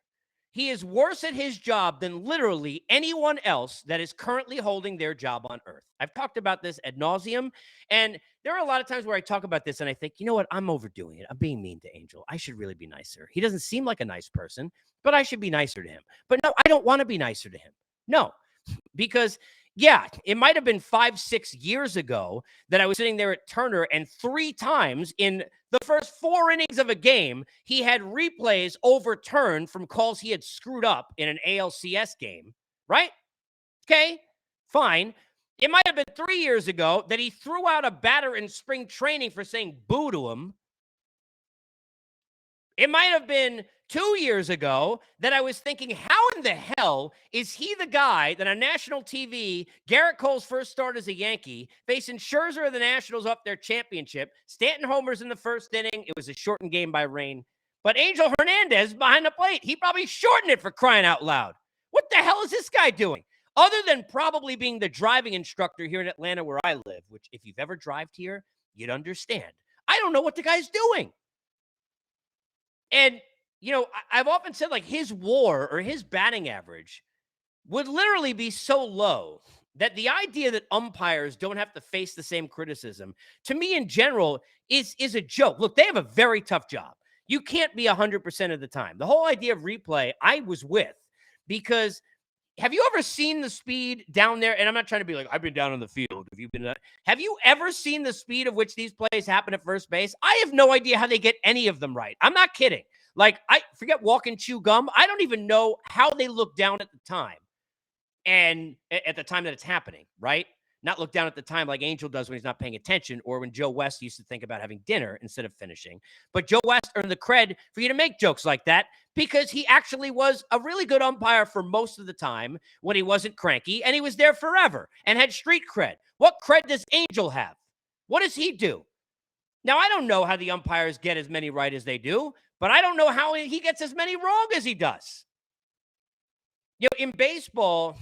He is worse at his job than literally anyone else that is currently holding their job on earth. I've talked about this ad nauseum, and there are a lot of times where I talk about this and I think, you know what? I'm overdoing it. I'm being mean to Angel. I should really be nicer. He doesn't seem like a nice person, but I should be nicer to him. But no, I don't want to be nicer to him. No, because yeah, it might have been 5-6 years ago that I was sitting there at Turner, and 3 times in the first 4 innings of a game, he had replays overturned from calls he had screwed up in an ALCS game, right? Okay, fine. It might have been 3 years ago that he threw out a batter in spring training for saying boo to him. It might have been 2 years ago that I was thinking, how in the hell is he the guy that on national TV, Garrett Cole's first start as a Yankee, facing Scherzer of the Nationals off their championship, Stanton homers in the first inning. It was a shortened game by rain. But Angel Hernandez behind the plate, he probably shortened it for crying out loud. What the hell is this guy doing? Other than probably being the driving instructor here in Atlanta where I live, which if you've ever drived here, you'd understand. I don't know what the guy's doing. And, you know, I've often said like his WAR or his batting average would literally be so low that the idea that umpires don't have to face the same criticism, to me in general, is a joke. Look, they have a very tough job. You can't be 100% of the time. The whole idea of replay, I was with, because have you ever seen the speed down there? And I'm not trying to be like, I've been down on the field. Have you ever seen the speed of which these plays happen at first base? I have no idea how they get any of them right. I'm not kidding. Like, I forget walk and chew gum. I don't even know how they look down at the time. And at the time that it's happening, right? Not look down at the time like Angel does when he's not paying attention, or when Joe West used to think about having dinner instead of finishing. But Joe West earned the cred for you to make jokes like that because he actually was a really good umpire for most of the time when he wasn't cranky, and he was there forever and had street cred. What cred does Angel have? What does he do? Now, I don't know how the umpires get as many right as they do, but I don't know how he gets as many wrong as he does. You know, in baseball,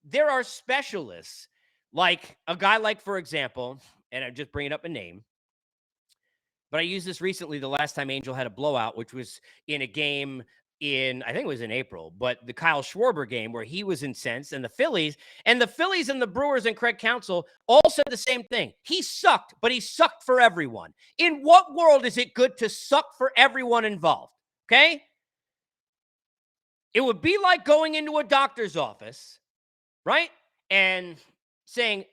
there are specialists, like a guy like, for example, and I'm just bringing up a name, but I used this recently the last time Angel had a blowout, which was in a game I think it was in April, but the Kyle Schwarber game where he was incensed, and the Phillies and the Brewers and Craig Counsell all said the same thing. He sucked, but he sucked for everyone. In what world is it good to suck for everyone involved? Okay? It would be like going into a doctor's office, right? And saying,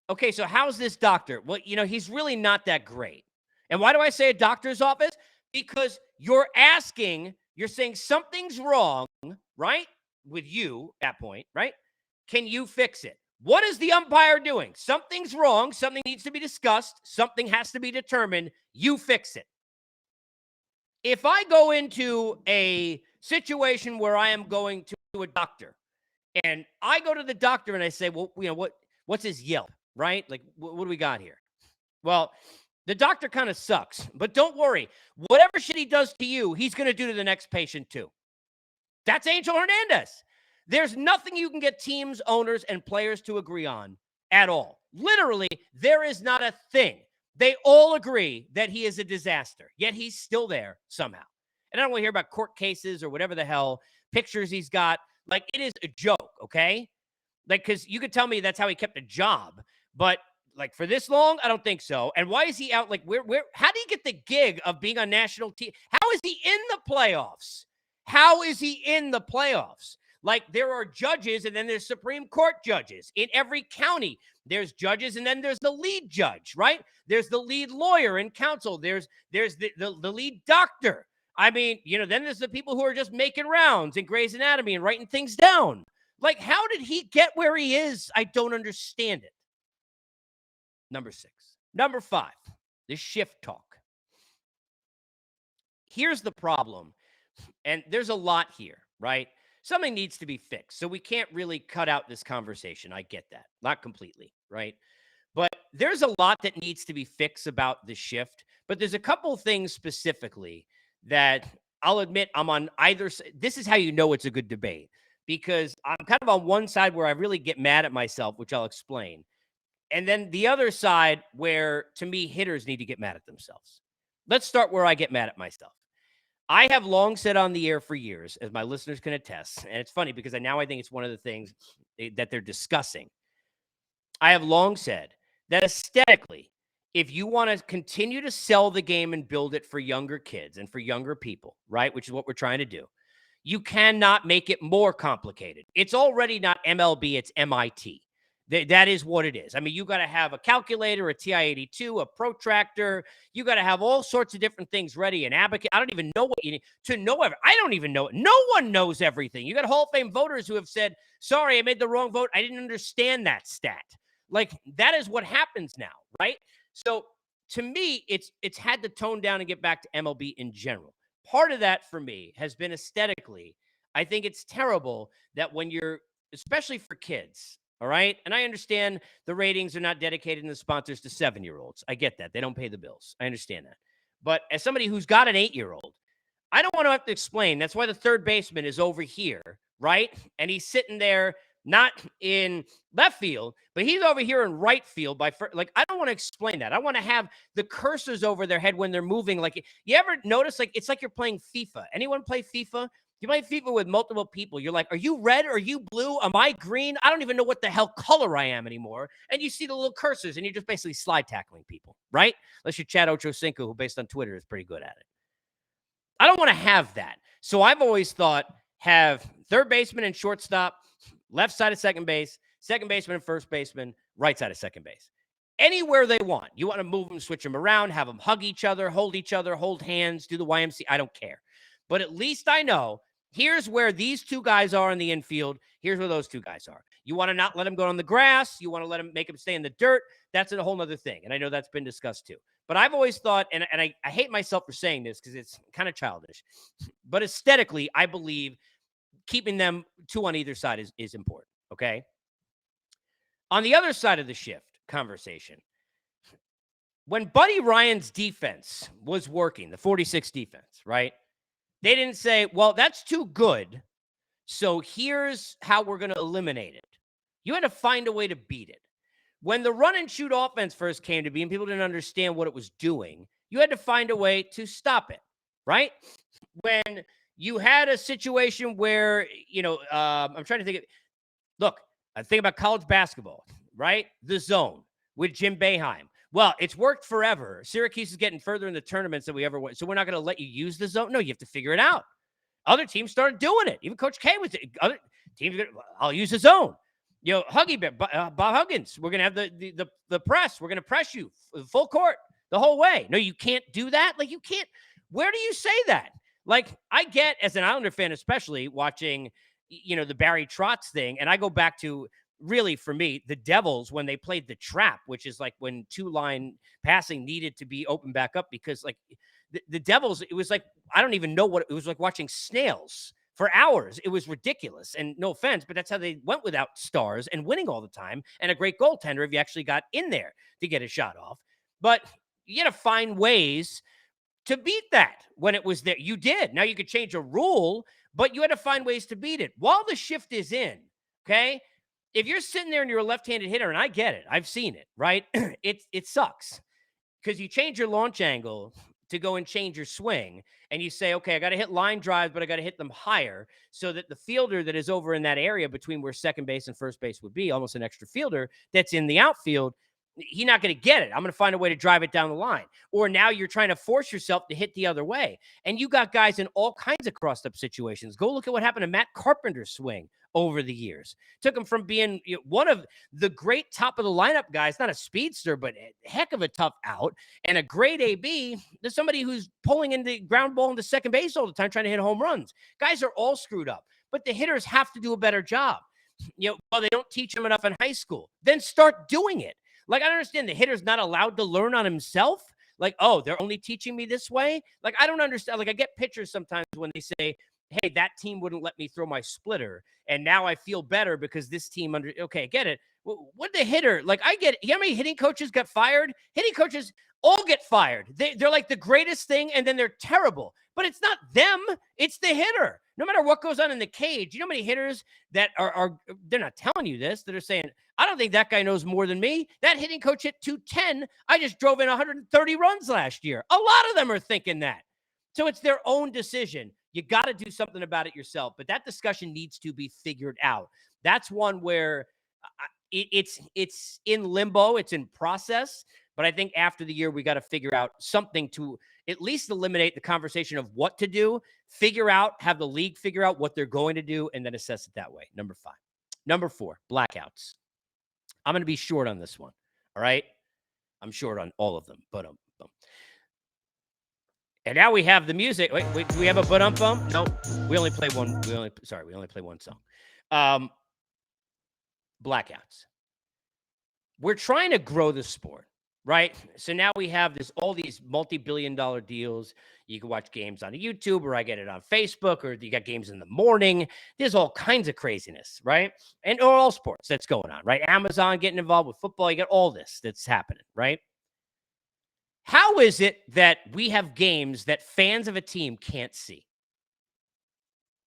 okay, so how's this doctor? Well, you know, he's really not that great. And why do I say a doctor's office? Because you're saying something's wrong, right? With you at that point, right? Can you fix it? What is the umpire doing? Something's wrong. Something needs to be discussed. Something has to be determined. You fix it. If I go into a situation where I am going to a doctor, and I go to the doctor and I say, well, you know, what's his Yelp, right? Like, what do we got here? Well, the doctor kind of sucks, but don't worry. Whatever shit he does to you, he's going to do to the next patient too. That's Angel Hernandez. There's nothing you can get teams, owners, and players to agree on at all. Literally, there is not a thing. They all agree that he is a disaster, yet he's still there somehow. And I don't want to hear about court cases or whatever the hell pictures he's got. Like, it is a joke, okay? Like, because you could tell me that's how he kept a job, but like for this long, I don't think so. And why is he out? Like, how do you get the gig of being on national TV? How is he in the playoffs? How is he in the playoffs? Like there are judges and then there's Supreme Court judges. In every county, there's judges and then there's the lead judge, right? There's the lead lawyer and counsel. There's the lead doctor. I mean, then there's the people who are just making rounds in Grey's Anatomy and writing things down. Like, how did he get where he is? I don't understand it. Number 6. Number 5, the shift talk. Here's the problem, and there's a lot here, right? Something needs to be fixed, so we can't really cut out this conversation. I get that. Not completely, right? But there's a lot that needs to be fixed about the shift, but there's a couple things specifically that I'll admit I'm on either side. This is how you know it's a good debate, because I'm kind of on one side where I really get mad at myself, which I'll explain. And then the other side where, to me, hitters need to get mad at themselves. Let's start where I get mad at myself. I have long said on the air for years, as my listeners can attest, and it's funny because now I think it's one of the things that they're discussing. I have long said that aesthetically, if you want to continue to sell the game and build it for younger kids and for younger people, right, which is what we're trying to do, you cannot make it more complicated. It's already not MLB, it's MIT. That is what it is. I mean, you got to have a calculator, a TI-82, a protractor. You got to have all sorts of different things ready. An abacus. I don't even know what you need to know. I don't even know it. No one knows everything. You got Hall of Fame voters who have said, sorry, I made the wrong vote. I didn't understand that stat. Like, that is what happens now, right? So to me, it's had to tone down and get back to MLB in general. Part of that for me has been aesthetically. I think it's terrible that when you're, especially for kids, all right? And I understand the ratings are not dedicated in the sponsors to 7-year-olds. I get that. They don't pay the bills. I understand that. But as somebody who's got an 8-year-old, I don't want to have to explain. That's why the third baseman is over here, right? And he's sitting there, not in left field, but he's over here in right field. I don't want to explain that. I want to have the cursors over their head when they're moving. Like, you ever notice, like, it's like you're playing FIFA. Anyone play FIFA? You play FIFA with multiple people. You're like, are you red? Are you blue? Am I green? I don't even know what the hell color I am anymore. And you see the little cursors, and you're just basically slide tackling people, right? Unless you're Chad Ochocinco, who based on Twitter is pretty good at it. I don't want to have that. So I've always thought, have third baseman and shortstop, left side of second baseman and first baseman, right side of second base. Anywhere they want. You want to move them, switch them around, have them hug each other, hold hands, do the YMC. I don't care. But at least I know, here's where these two guys are in the infield. Here's where those two guys are. You want to not let them go on the grass. You want to make them stay in the dirt. That's a whole other thing. And I know that's been discussed too. But I've always thought, and I hate myself for saying this because it's kind of childish, but aesthetically, I believe keeping them two on either side is important, okay? On the other side of the shift conversation, when Buddy Ryan's defense was working, the 46 defense, right? They didn't say, well, that's too good, so here's how we're going to eliminate it. You had to find a way to beat it. When the run and shoot offense first came to be and people didn't understand what it was doing, you had to find a way to stop it, right? When you had a situation where, I'm trying to think of, look, I think about college basketball, right? The zone with Jim Boeheim. Well, it's worked forever. Syracuse is getting further in the tournaments than we ever went. So we're not going to let you use the zone. No, you have to figure it out. Other teams started doing it. Even Coach K was other teams. I'll use the zone. Huggy Bear, Bob Huggins. We're going to have the press. We're going to press you full court the whole way. No, you can't do that. Like, you can't. Where do you say that? Like, I get, as an Islander fan, especially watching, the Barry Trotz thing. And I go back to, really, for me, the Devils, when they played the trap, which is like when two-line passing needed to be opened back up, because like the Devils, it was like, I don't even know what it was like watching snails for hours. It was ridiculous. And no offense, but that's how they went without stars and winning all the time. And a great goaltender if you actually got in there to get a shot off. But you got to find ways to beat that when it was there. You did. Now you could change a rule, but you had to find ways to beat it while the shift is in. Okay. If you're sitting there and you're a left-handed hitter, and I get it, I've seen it, right? It sucks because you change your launch angle to go and change your swing, and you say, okay, I got to hit line drives, but I got to hit them higher so that the fielder that is over in that area between where second base and first base would be, almost an extra fielder that's in the outfield, He's not going to get it. I'm going to find a way to drive it down the line. Or now you're trying to force yourself to hit the other way. And you got guys in all kinds of crossed up situations. Go look at what happened to Matt Carpenter's swing over the years. Took him from being one of the great top of the lineup guys, not a speedster, but a heck of a tough out, and a great AB, to somebody who's pulling in the ground ball into second base all the time, trying to hit home runs. Guys are all screwed up, but the hitters have to do a better job. Well, they don't teach him enough in high school. Then start doing it. Like, I don't understand. The hitter's not allowed to learn on himself. Like, oh, they're only teaching me this way. Like, I don't understand. Like, I get pitchers sometimes when they say, hey, that team wouldn't let me throw my splitter, and now I feel better because this team okay, get it. What the hitter, like, I get it. You know how many hitting coaches got fired? Hitting coaches all get fired. They're like the greatest thing, and then they're terrible. But it's not them. It's the hitter. No matter what goes on in the cage. You know how many hitters that are they're not telling you this, that are saying, I don't think that guy knows more than me. That hitting coach hit 210. I just drove in 130 runs last year. A lot of them are thinking that. So it's their own decision. You got to do something about it yourself. But that discussion needs to be figured out. That's one where it's in limbo. It's in process. But I think after the year, we got to figure out something to at least eliminate the conversation of what to do, have the league figure out what they're going to do, and then assess it that way. Number 5. Number 4, blackouts. I'm going to be short on this one. All right. I'm short on all of them. But and now we have the music. Wait, do we have a but No, we only play one. We only play one song. Blackouts. We're trying to grow the sport, right? So now we have all these multi-billion-dollar deals. You can watch games on YouTube, or I get it on Facebook, or you got games in the morning. There's all kinds of craziness, right? And all sports that's going on, right? Amazon getting involved with football. You got all this that's happening, right? How is it that we have games that fans of a team can't see?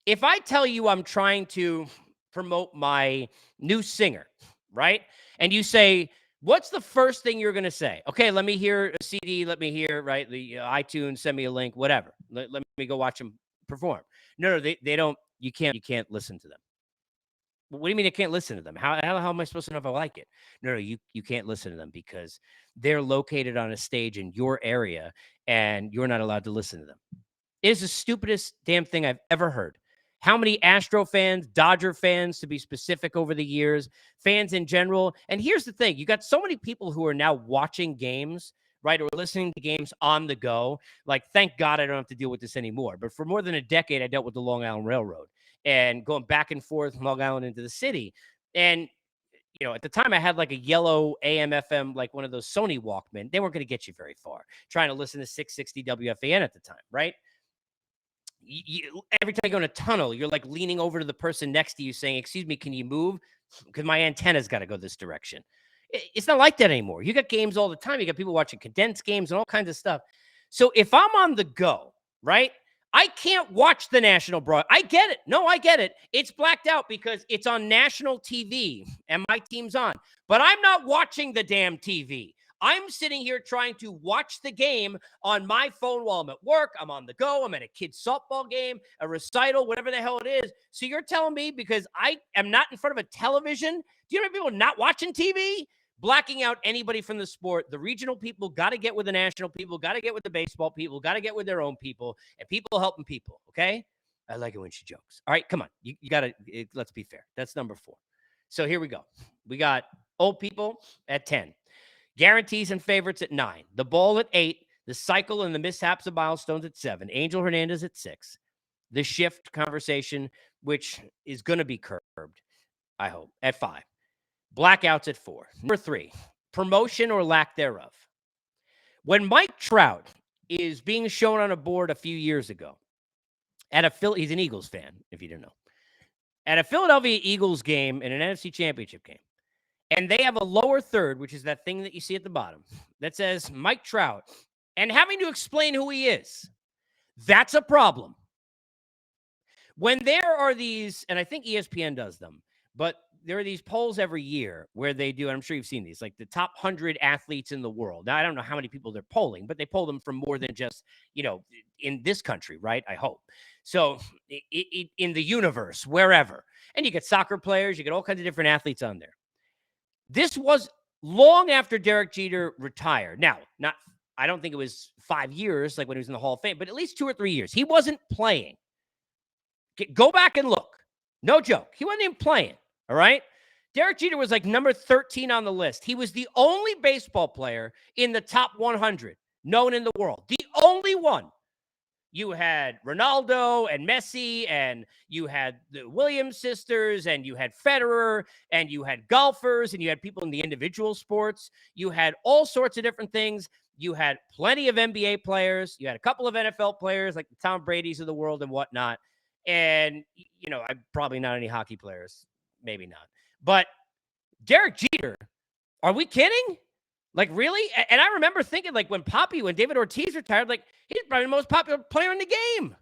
If I tell you I'm trying to promote my new singer, right? And you say, what's the first thing you're going to say? Okay, let me hear a CD. Let me hear, right, the iTunes, send me a link, whatever. Let me go watch them perform. No, they don't. You can't listen to them. What do you mean I can't listen to them? How am I supposed to know if I like it? No, you can't listen to them because they're located on a stage in your area and you're not allowed to listen to them. It is the stupidest damn thing I've ever heard. How many Astro fans, Dodger fans, to be specific, over the years, fans in general. And here's the thing. You got so many people who are now watching games, right, or listening to games on the go. Like, thank God I don't have to deal with this anymore. But for more than a decade, I dealt with the Long Island Railroad and going back and forth from Long Island into the city. And, at the time I had like a yellow AM FM, like one of those Sony Walkman. They weren't going to get you very far trying to listen to 660 WFAN at the time, right? Every time you go in a tunnel, you're like leaning over to the person next to you saying, excuse me, can you move? Because my antenna's got to go this direction. It's not like that anymore. You got games all the time. You got people watching condensed games and all kinds of stuff. So if I'm on the go, right, I can't watch the national I get it. No, I get it. It's blacked out because it's on national TV and my team's on. But I'm not watching the damn TV. I'm sitting here trying to watch the game on my phone while I'm at work. I'm on the go. I'm at a kid's softball game, a recital, whatever the hell it is. So you're telling me because I am not in front of a television, do you know people not watching TV? Blacking out anybody from the sport. The regional people got to get with the national people, got to get with the baseball people, got to get with their own people, and people helping people, okay? I like it when she jokes. All right, come on. You got to, let's be fair. That's number 4. So here we go. We got old people at 10. Guarantees and favorites at 9. The ball at 8. The cycle and the mishaps of milestones at 7. Angel Hernandez at 6. The shift conversation, which is going to be curbed, I hope, at 5. Blackouts at 4. Number 3, promotion or lack thereof. When Mike Trout is being shown on a board a few years ago he's an Eagles fan, if you didn't know, at a Philadelphia Eagles game in an NFC Championship game, and they have a lower third, which is that thing that you see at the bottom, that says Mike Trout, and having to explain who he is, that's a problem. When there are these, and I think ESPN does them, but there are these polls every year where they do, and I'm sure you've seen these, like the top 100 athletes in the world. Now, I don't know how many people they're polling, but they poll them from more than just, in this country, right? I hope. So in the universe, wherever. And you get soccer players, you get all kinds of different athletes on there. This was long after Derek Jeter retired. Now, I don't think it was 5 years like when he was in the Hall of Fame, but at least 2 or 3 years. He wasn't playing. Go back and look. No joke. He wasn't even playing. All right. Derek Jeter was like number 13 on the list. He was the only baseball player in the top 100 known in the world. The only one. You had Ronaldo and Messi, and you had the Williams sisters, and you had Federer, and you had golfers, and you had people in the individual sports. You had all sorts of different things. You had plenty of NBA players. You had a couple of NFL players like the Tom Brady's of the world and whatnot. And, I'm probably not any hockey players. Maybe not. But Derek Jeter, are we kidding? Like, really? And I remember thinking, like, when David Ortiz retired, like, he's probably the most popular player in the game.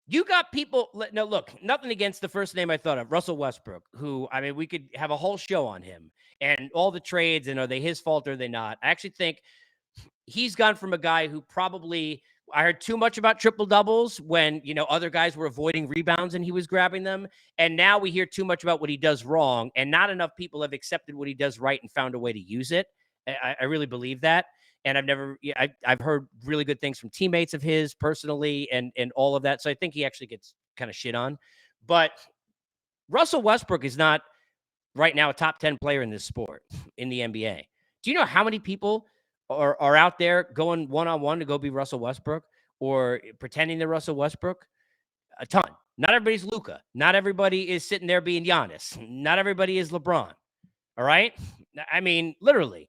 You got people. No, look, nothing against the first name I thought of, Russell Westbrook, who, I mean, we could have a whole show on him and all the trades, and are they his fault or are they not? I actually think he's gone from a guy who probably, I heard too much about triple doubles when, other guys were avoiding rebounds and he was grabbing them. And now we hear too much about what he does wrong, and not enough people have accepted what he does right and found a way to use it. I really believe that. And I've heard really good things from teammates of his personally and all of that. So I think he actually gets kind of shit on. But Russell Westbrook is not right now a top 10 player in this sport in the NBA. Do you know how many people are out there going one-on-one to go be Russell Westbrook or pretending they're Russell Westbrook? A ton. Not everybody's Luka. Not everybody is sitting there being Giannis. Not everybody is LeBron. All right? I mean, literally,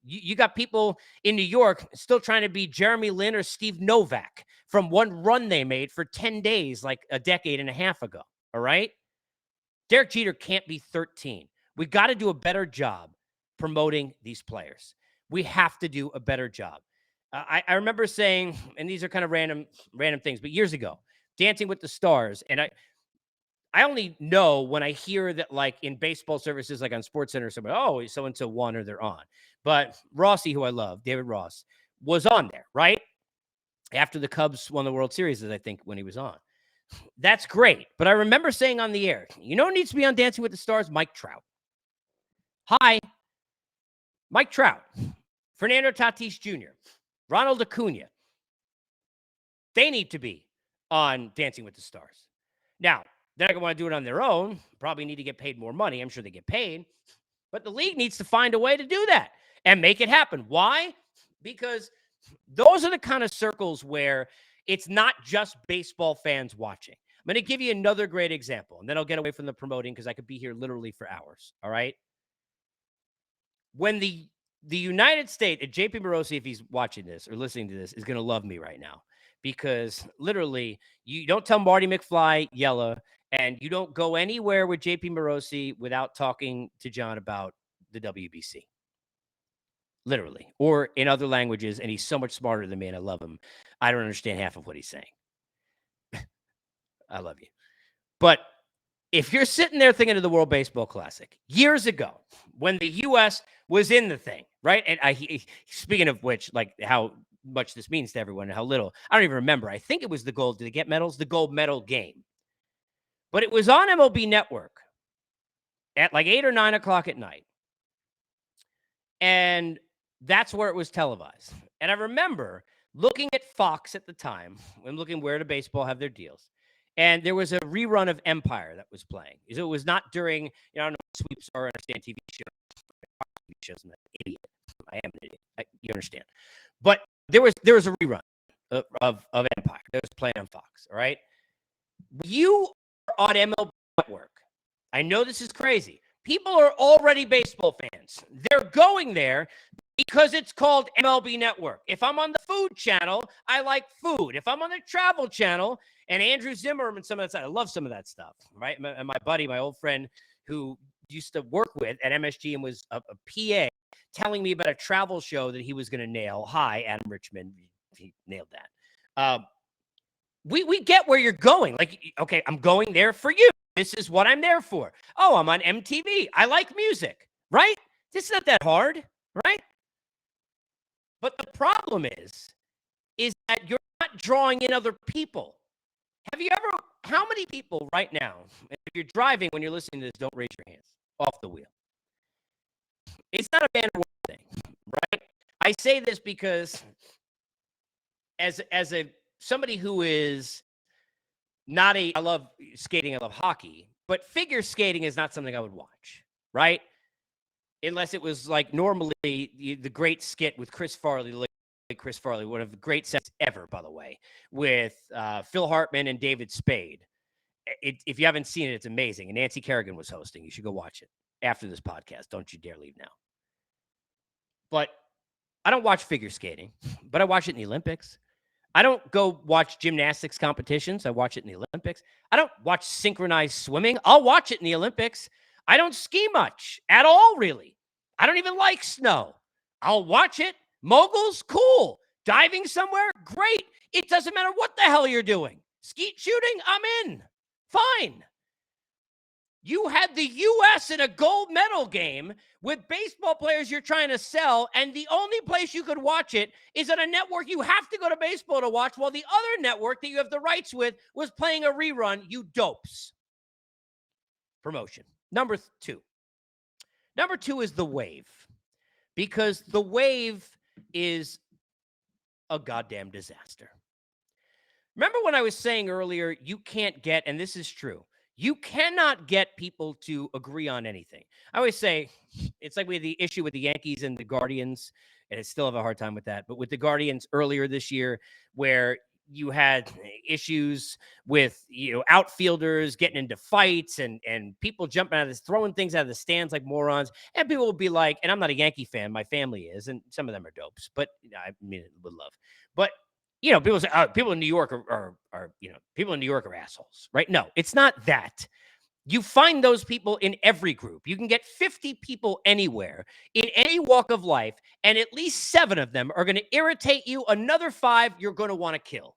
you got people in New York still trying to be Jeremy Lin or Steve Novak from one run they made for 10 days like a decade and a half ago. All right? Derek Jeter can't be 13. We got to do a better job promoting these players. We have to do a better job. I remember saying, and these are kind of random things, but years ago, Dancing with the Stars, and I only know when I hear that, like, in baseball services, like on SportsCenter, somebody, oh, so-and-so won or they're on. But Rossi, who I love, David Ross, was on there, right? After the Cubs won the World Series, I think, when he was on. That's great. But I remember saying on the air, who needs to be on Dancing with the Stars? Mike Trout. Hi. Mike Trout. Fernando Tatis Jr. Ronald Acuna. They need to be on Dancing with the Stars. Now, they're not going to want to do it on their own. Probably need to get paid more money. I'm sure they get paid. But the league needs to find a way to do that and make it happen. Why? Because those are the kind of circles where it's not just baseball fans watching. I'm going to give you another great example, and then I'll get away from the promoting because I could be here literally for hours. All right? When the United States, JP Morosi, if he's watching this or listening to this, is going to love me right now because literally you don't tell Marty McFly Yella, and you don't go anywhere with JP Morosi without talking to John about the WBC. Literally, or in other languages, and he's so much smarter than me, and I love him. I don't understand half of what he's saying. I love you. But if you're sitting there thinking of the World Baseball Classic years ago when the U.S. was in the thing, right? And speaking of which, like how much this means to everyone and how little, I don't even remember. I think it was the gold. Did they get medals? The gold medal game. But it was on MLB Network at like 8 or 9 o'clock at night. And that's where it was televised. And I remember looking at Fox at the time and looking where do baseball have their deals. And there was a rerun of Empire that was playing. It was not during, I don't know, sweeps or understand TV shows. I'm an idiot. I am an idiot. You understand. But there was a rerun of Empire that was playing on Fox. All right. You are on MLB Network. I know this is crazy. People are already baseball fans. They're going there because it's called MLB Network. If I'm on the Food Channel, I like food. If I'm on the Travel Channel, and Andrew Zimmerman, some of that stuff, I love some of that stuff, right? And my buddy, my old friend who used to work with at MSG and was a PA, telling me about a travel show that he was going to nail. Hi, Adam Richmond. He nailed that. We get where you're going. Like, okay, I'm going there for you. This is what I'm there for. Oh, I'm on MTV. I like music, right? This is not that hard, right? But the problem is that you're not drawing in other people. How many people right now, if you're driving when you're listening to this, don't raise your hands off the wheel. It's not a man or woman thing, right? I say this because as somebody who is not I love skating, I love hockey, but figure skating is not something I would watch, right? Unless it was like normally the great skit with Chris Farley, one of the great sets ever, by the way, with Phil Hartman and David Spade. If you haven't seen it, it's amazing. And Nancy Kerrigan was hosting. You should go watch it after this podcast. Don't you dare leave now. But I don't watch figure skating, but I watch it in the Olympics. I don't go watch gymnastics competitions. I watch it in the Olympics. I don't watch synchronized swimming. I'll watch it in the Olympics. I don't ski much at all, really. I don't even like snow. I'll watch it. Moguls, cool. Diving somewhere, great. It doesn't matter what the hell you're doing. Skeet shooting, I'm in. Fine. You had the U.S. in a gold medal game with baseball players you're trying to sell, and the only place you could watch it is on a network you have to go to baseball to watch, while the other network that you have the rights with was playing a rerun, you dopes. Promotion. Number two. Number two is the wave, because the wave is a goddamn disaster. Remember when I was saying earlier, you can't get, and this is true, you cannot get people to agree on anything. I always say it's like we had the issue with the Yankees and the Guardians, and I still have a hard time with that. But with the Guardians earlier this year, where you had issues with outfielders getting into fights and people jumping out of this, throwing things out of the stands like morons, and people will be like, and I'm not a Yankee fan, my family is, and some of them are dopes, but I mean it with love, but. People say people in New York are people in New York are assholes, right? No, it's not that. You find those people in every group. You can get 50 people anywhere in any walk of life, and at least 7 of them are going to irritate you. Another 5 you're going to want to kill.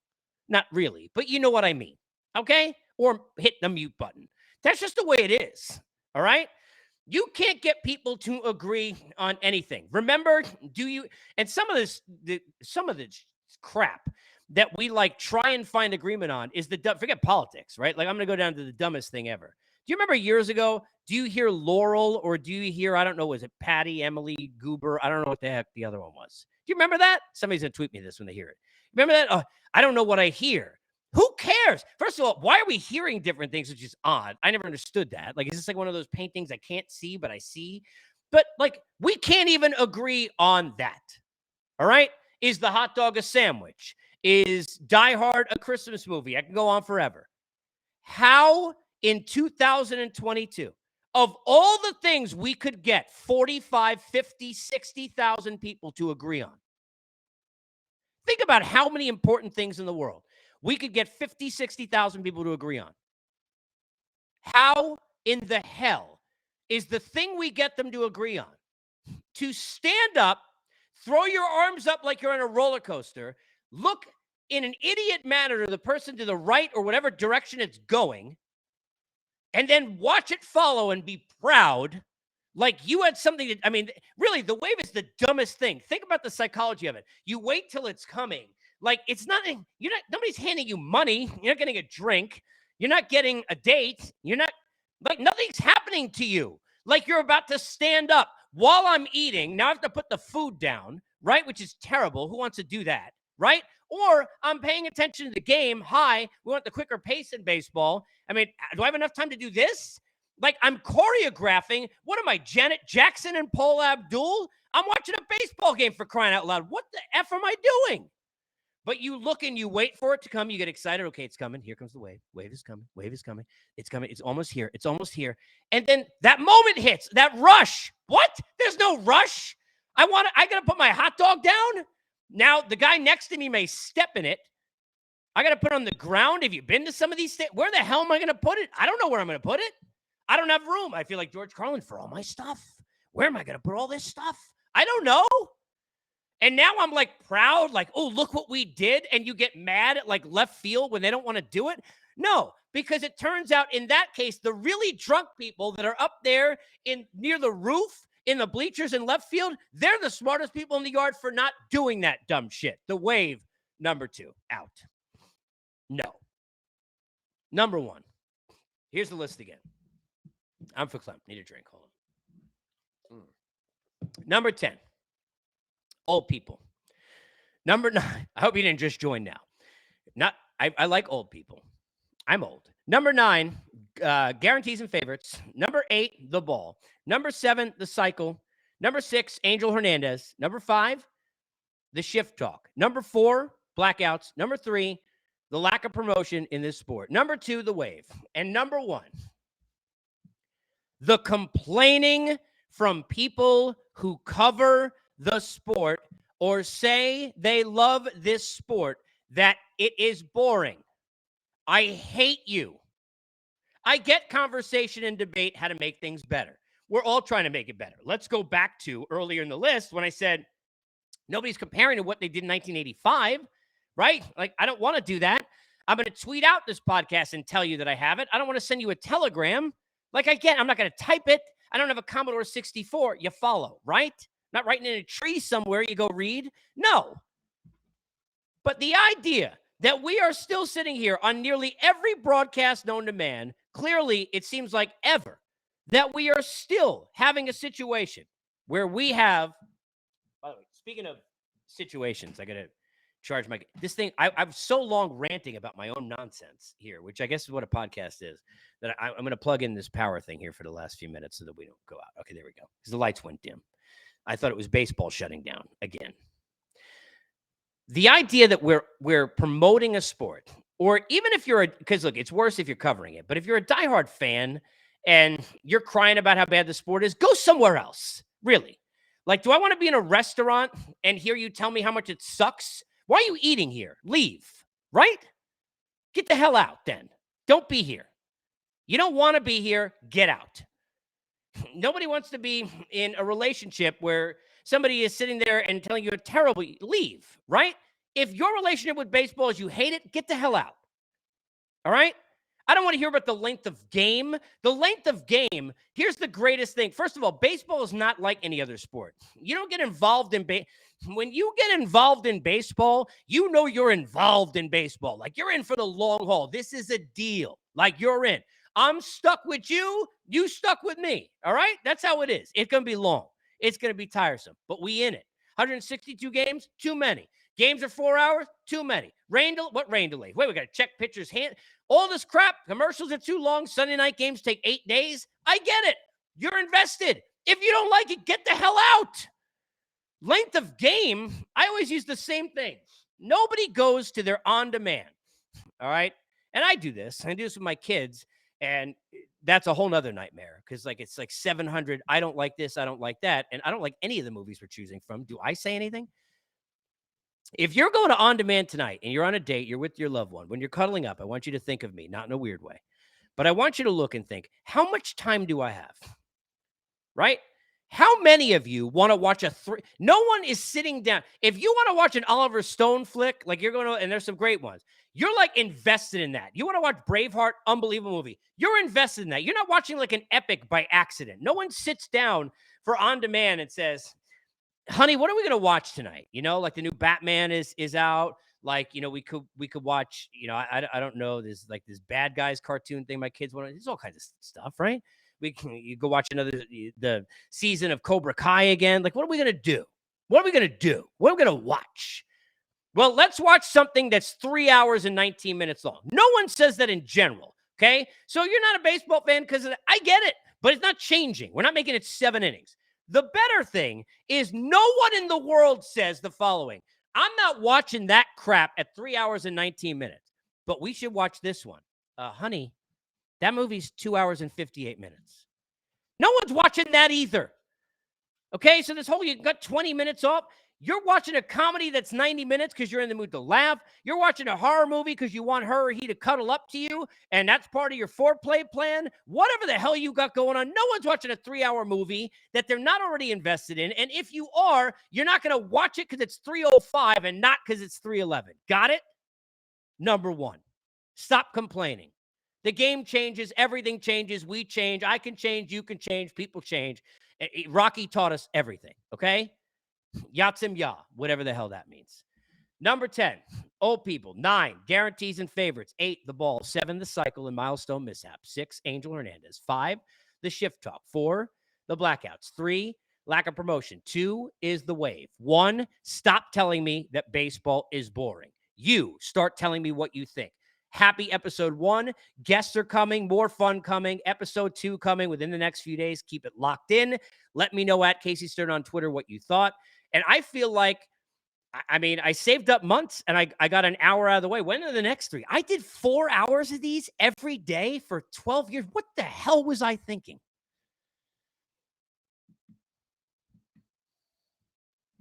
Not really, but you know what I mean, okay? Or hit the mute button. That's just the way it is, all right? You can't get people to agree on anything. Remember, and some of this crap that we try and find agreement on is forget politics, right? Like I'm going to go down to the dumbest thing ever. Do you remember years ago, do you hear Laurel or do you hear, I don't know, was it Patty, Emily, Goober? I don't know what the heck the other one was. Do you remember that? Somebody's going to tweet me this when they hear it. Remember that? I don't know what I hear. Who cares? First of all, why are we hearing different things, which is odd? I never understood that. Is this like one of those paintings I can't see, but I see? But we can't even agree on that. All right? Is the hot dog a sandwich? Is Die Hard a Christmas movie? I can go on forever. How in 2022, of all the things we could get 45, 50, 60,000 people to agree on, think about how many important things in the world we could get 50, 60,000 people to agree on. How in the hell is the thing we get them to agree on to stand up, throw your arms up like you're on a roller coaster, look in an idiot manner to the person to the right or whatever direction it's going, and then watch it follow and be proud like you had something that, I mean, really, the wave is the dumbest thing. Think about the psychology of it. You wait till it's coming. It's not, nobody's handing you money. You're not getting a drink. You're not getting a date. You're not, nothing's happening to you. You're about to stand up while I'm eating. Now I have to put the food down, right? Which is terrible. Who wants to do that, right? Or I'm paying attention to the game. Hi, we want the quicker pace in baseball. I mean, do I have enough time to do this? I'm choreographing. What am I, Janet Jackson and Paul Abdul? I'm watching a baseball game, for crying out loud. What the F am I doing? But you look and you wait for it to come. You get excited. Okay, it's coming. Here comes the wave. Wave is coming. Wave is coming. It's coming. It's almost here. It's almost here. And then that moment hits, that rush. What? There's no rush. I got to put my hot dog down. Now, the guy next to me may step in it. I got to put it on the ground. Have you been to some of these things? Where the hell am I going to put it? I don't know where I'm going to put it. I don't have room. I feel like George Carlin for all my stuff. Where am I going to put all this stuff? I don't know. And now I'm proud, oh, look what we did. And you get mad at left field when they don't want to do it. No, because it turns out in that case, the really drunk people that are up there near the roof in the bleachers in left field, they're the smartest people in the yard for not doing that dumb shit. The wave, number 2, out. No. Number 1. Here's the list again. I'm for Clem. Need a drink. Hold on. Number 10, old people. Number 9, I hope you didn't just join now. I like old people. I'm old. Number 9, guarantees and favorites. Number 8, the ball. Number 7, the cycle. Number 6, Angel Hernandez. Number 5, the shift talk. Number 4, blackouts. Number 3, the lack of promotion in this sport. Number 2, the wave. And number 1, the complaining from people who cover the sport or say they love this sport that it is boring. I hate you. I get conversation and debate how to make things better. We're all trying to make it better. Let's go back to earlier in the list when I said nobody's comparing to what they did in 1985, right? Like, I don't want to do that. I'm going to tweet out this podcast and tell you that I have it. I don't want to send you a telegram. Like, I'm not going to type it. I don't have a Commodore 64. You follow, right? Not writing in a tree somewhere you go read. No. But the idea that we are still sitting here on nearly every broadcast known to man, clearly it seems like ever, that we are still having a situation where we have, by the way, speaking of situations, I got to charge this thing. I've so long ranting about my own nonsense here, which I guess is what a podcast is, that I'm going to plug in this power thing here for the last few minutes so that we don't go out. Okay, there we go. Because the lights went dim. I thought it was baseball shutting down again. The idea that we're promoting a sport, or even if because look, it's worse if you're covering it, but if you're a diehard fan and you're crying about how bad the sport is, go somewhere else. Really. Like, do I want to be in a restaurant and hear you tell me how much it sucks? Why are you eating here? Leave, right? Get the hell out then. Don't be here. You don't want to be here. Get out. Nobody wants to be in a relationship where somebody is sitting there and telling you a terrible, leave, right? If your relationship with baseball is you hate it, get the hell out. All right? I don't want to hear about the length of game. The length of game, here's the greatest thing. First of all, baseball is not like any other sport. You don't get involved in when you get involved in baseball, you know you're involved in baseball. Like, you're in for the long haul. This is a deal. Like, you're in. I'm stuck with you. You stuck with me. All right? That's how it is. It's going to be long. It's going to be tiresome, but we in it. 162 games, too many. Games are 4 hours, too many. What rain delay? Wait, we got to check pitchers' hand. All this crap. Commercials are too long. Sunday night games take 8 days. I get it. You're invested. If you don't like it, get the hell out. Length of game, I always use the same thing. Nobody goes to their on-demand, all right? And I do this. I do this with my kids, and that's a whole nother nightmare because, like, it's like 700. I don't like this. I don't like that. And I don't like any of the movies we're choosing from. Do I say anything? If you're going to on-demand tonight and you're on a date, you're with your loved one, when you're cuddling up, I want you to think of me, not in a weird way, but I want you to look and think, how much time do I have? Right? How many of you want to watch no one is sitting down. If you want to watch an Oliver Stone flick, like you're going to, and there's some great ones, you're like invested in that. You want to watch Braveheart, unbelievable movie. You're invested in that. You're not watching like an epic by accident. No one sits down for on demand and says, honey, what are we going to watch tonight? You know, like the new Batman is out. Like, you know, we could watch, you know, I don't know. There's like this Bad Guys cartoon thing my kids want to, there's all kinds of stuff, right? You go watch the season of Cobra Kai again. Like, what are we going to do? What are we going to do? What are we going to watch? Well, let's watch something that's 3 hours and 19 minutes long. No one says that in general, okay? So you're not a baseball fan because I get it, but it's not changing. We're not making it 7 innings. The better thing is no one in the world says the following. I'm not watching that crap at 3 hours and 19 minutes, but we should watch this one. Honey, that movie's 2 hours and 58 minutes. No one's watching that either. Okay, so this whole, you got 20 minutes off. You're watching a comedy that's 90 minutes because you're in the mood to laugh. You're watching a horror movie because you want her or he to cuddle up to you, and that's part of your foreplay plan. Whatever the hell you got going on, no one's watching a 3-hour movie that they're not already invested in. And if you are, you're not going to watch it because it's 3:05 and not because it's 3:11. Got it? Number one, stop complaining. The game changes. Everything changes. We change. I can change. You can change. People change. Rocky taught us everything, okay? Yatsim Ya, whatever the hell that means. Number 10, old people. 9, guarantees and favorites. 8, the ball. 7, the cycle and milestone mishap. 6, Angel Hernandez. 5, the shift talk. 4, the blackouts. 3, lack of promotion. 2 is the wave. 1, stop telling me that baseball is boring. You start telling me what you think. Happy episode 1. Guests are coming, more fun coming. Episode 2 coming within the next few days. Keep it locked in. Let me know at Casey Stern on Twitter what you thought. And I feel like, I mean, I saved up months and I got an hour out of the way. When are the next 3? I did 4 hours of these every day for 12 years. What the hell was I thinking?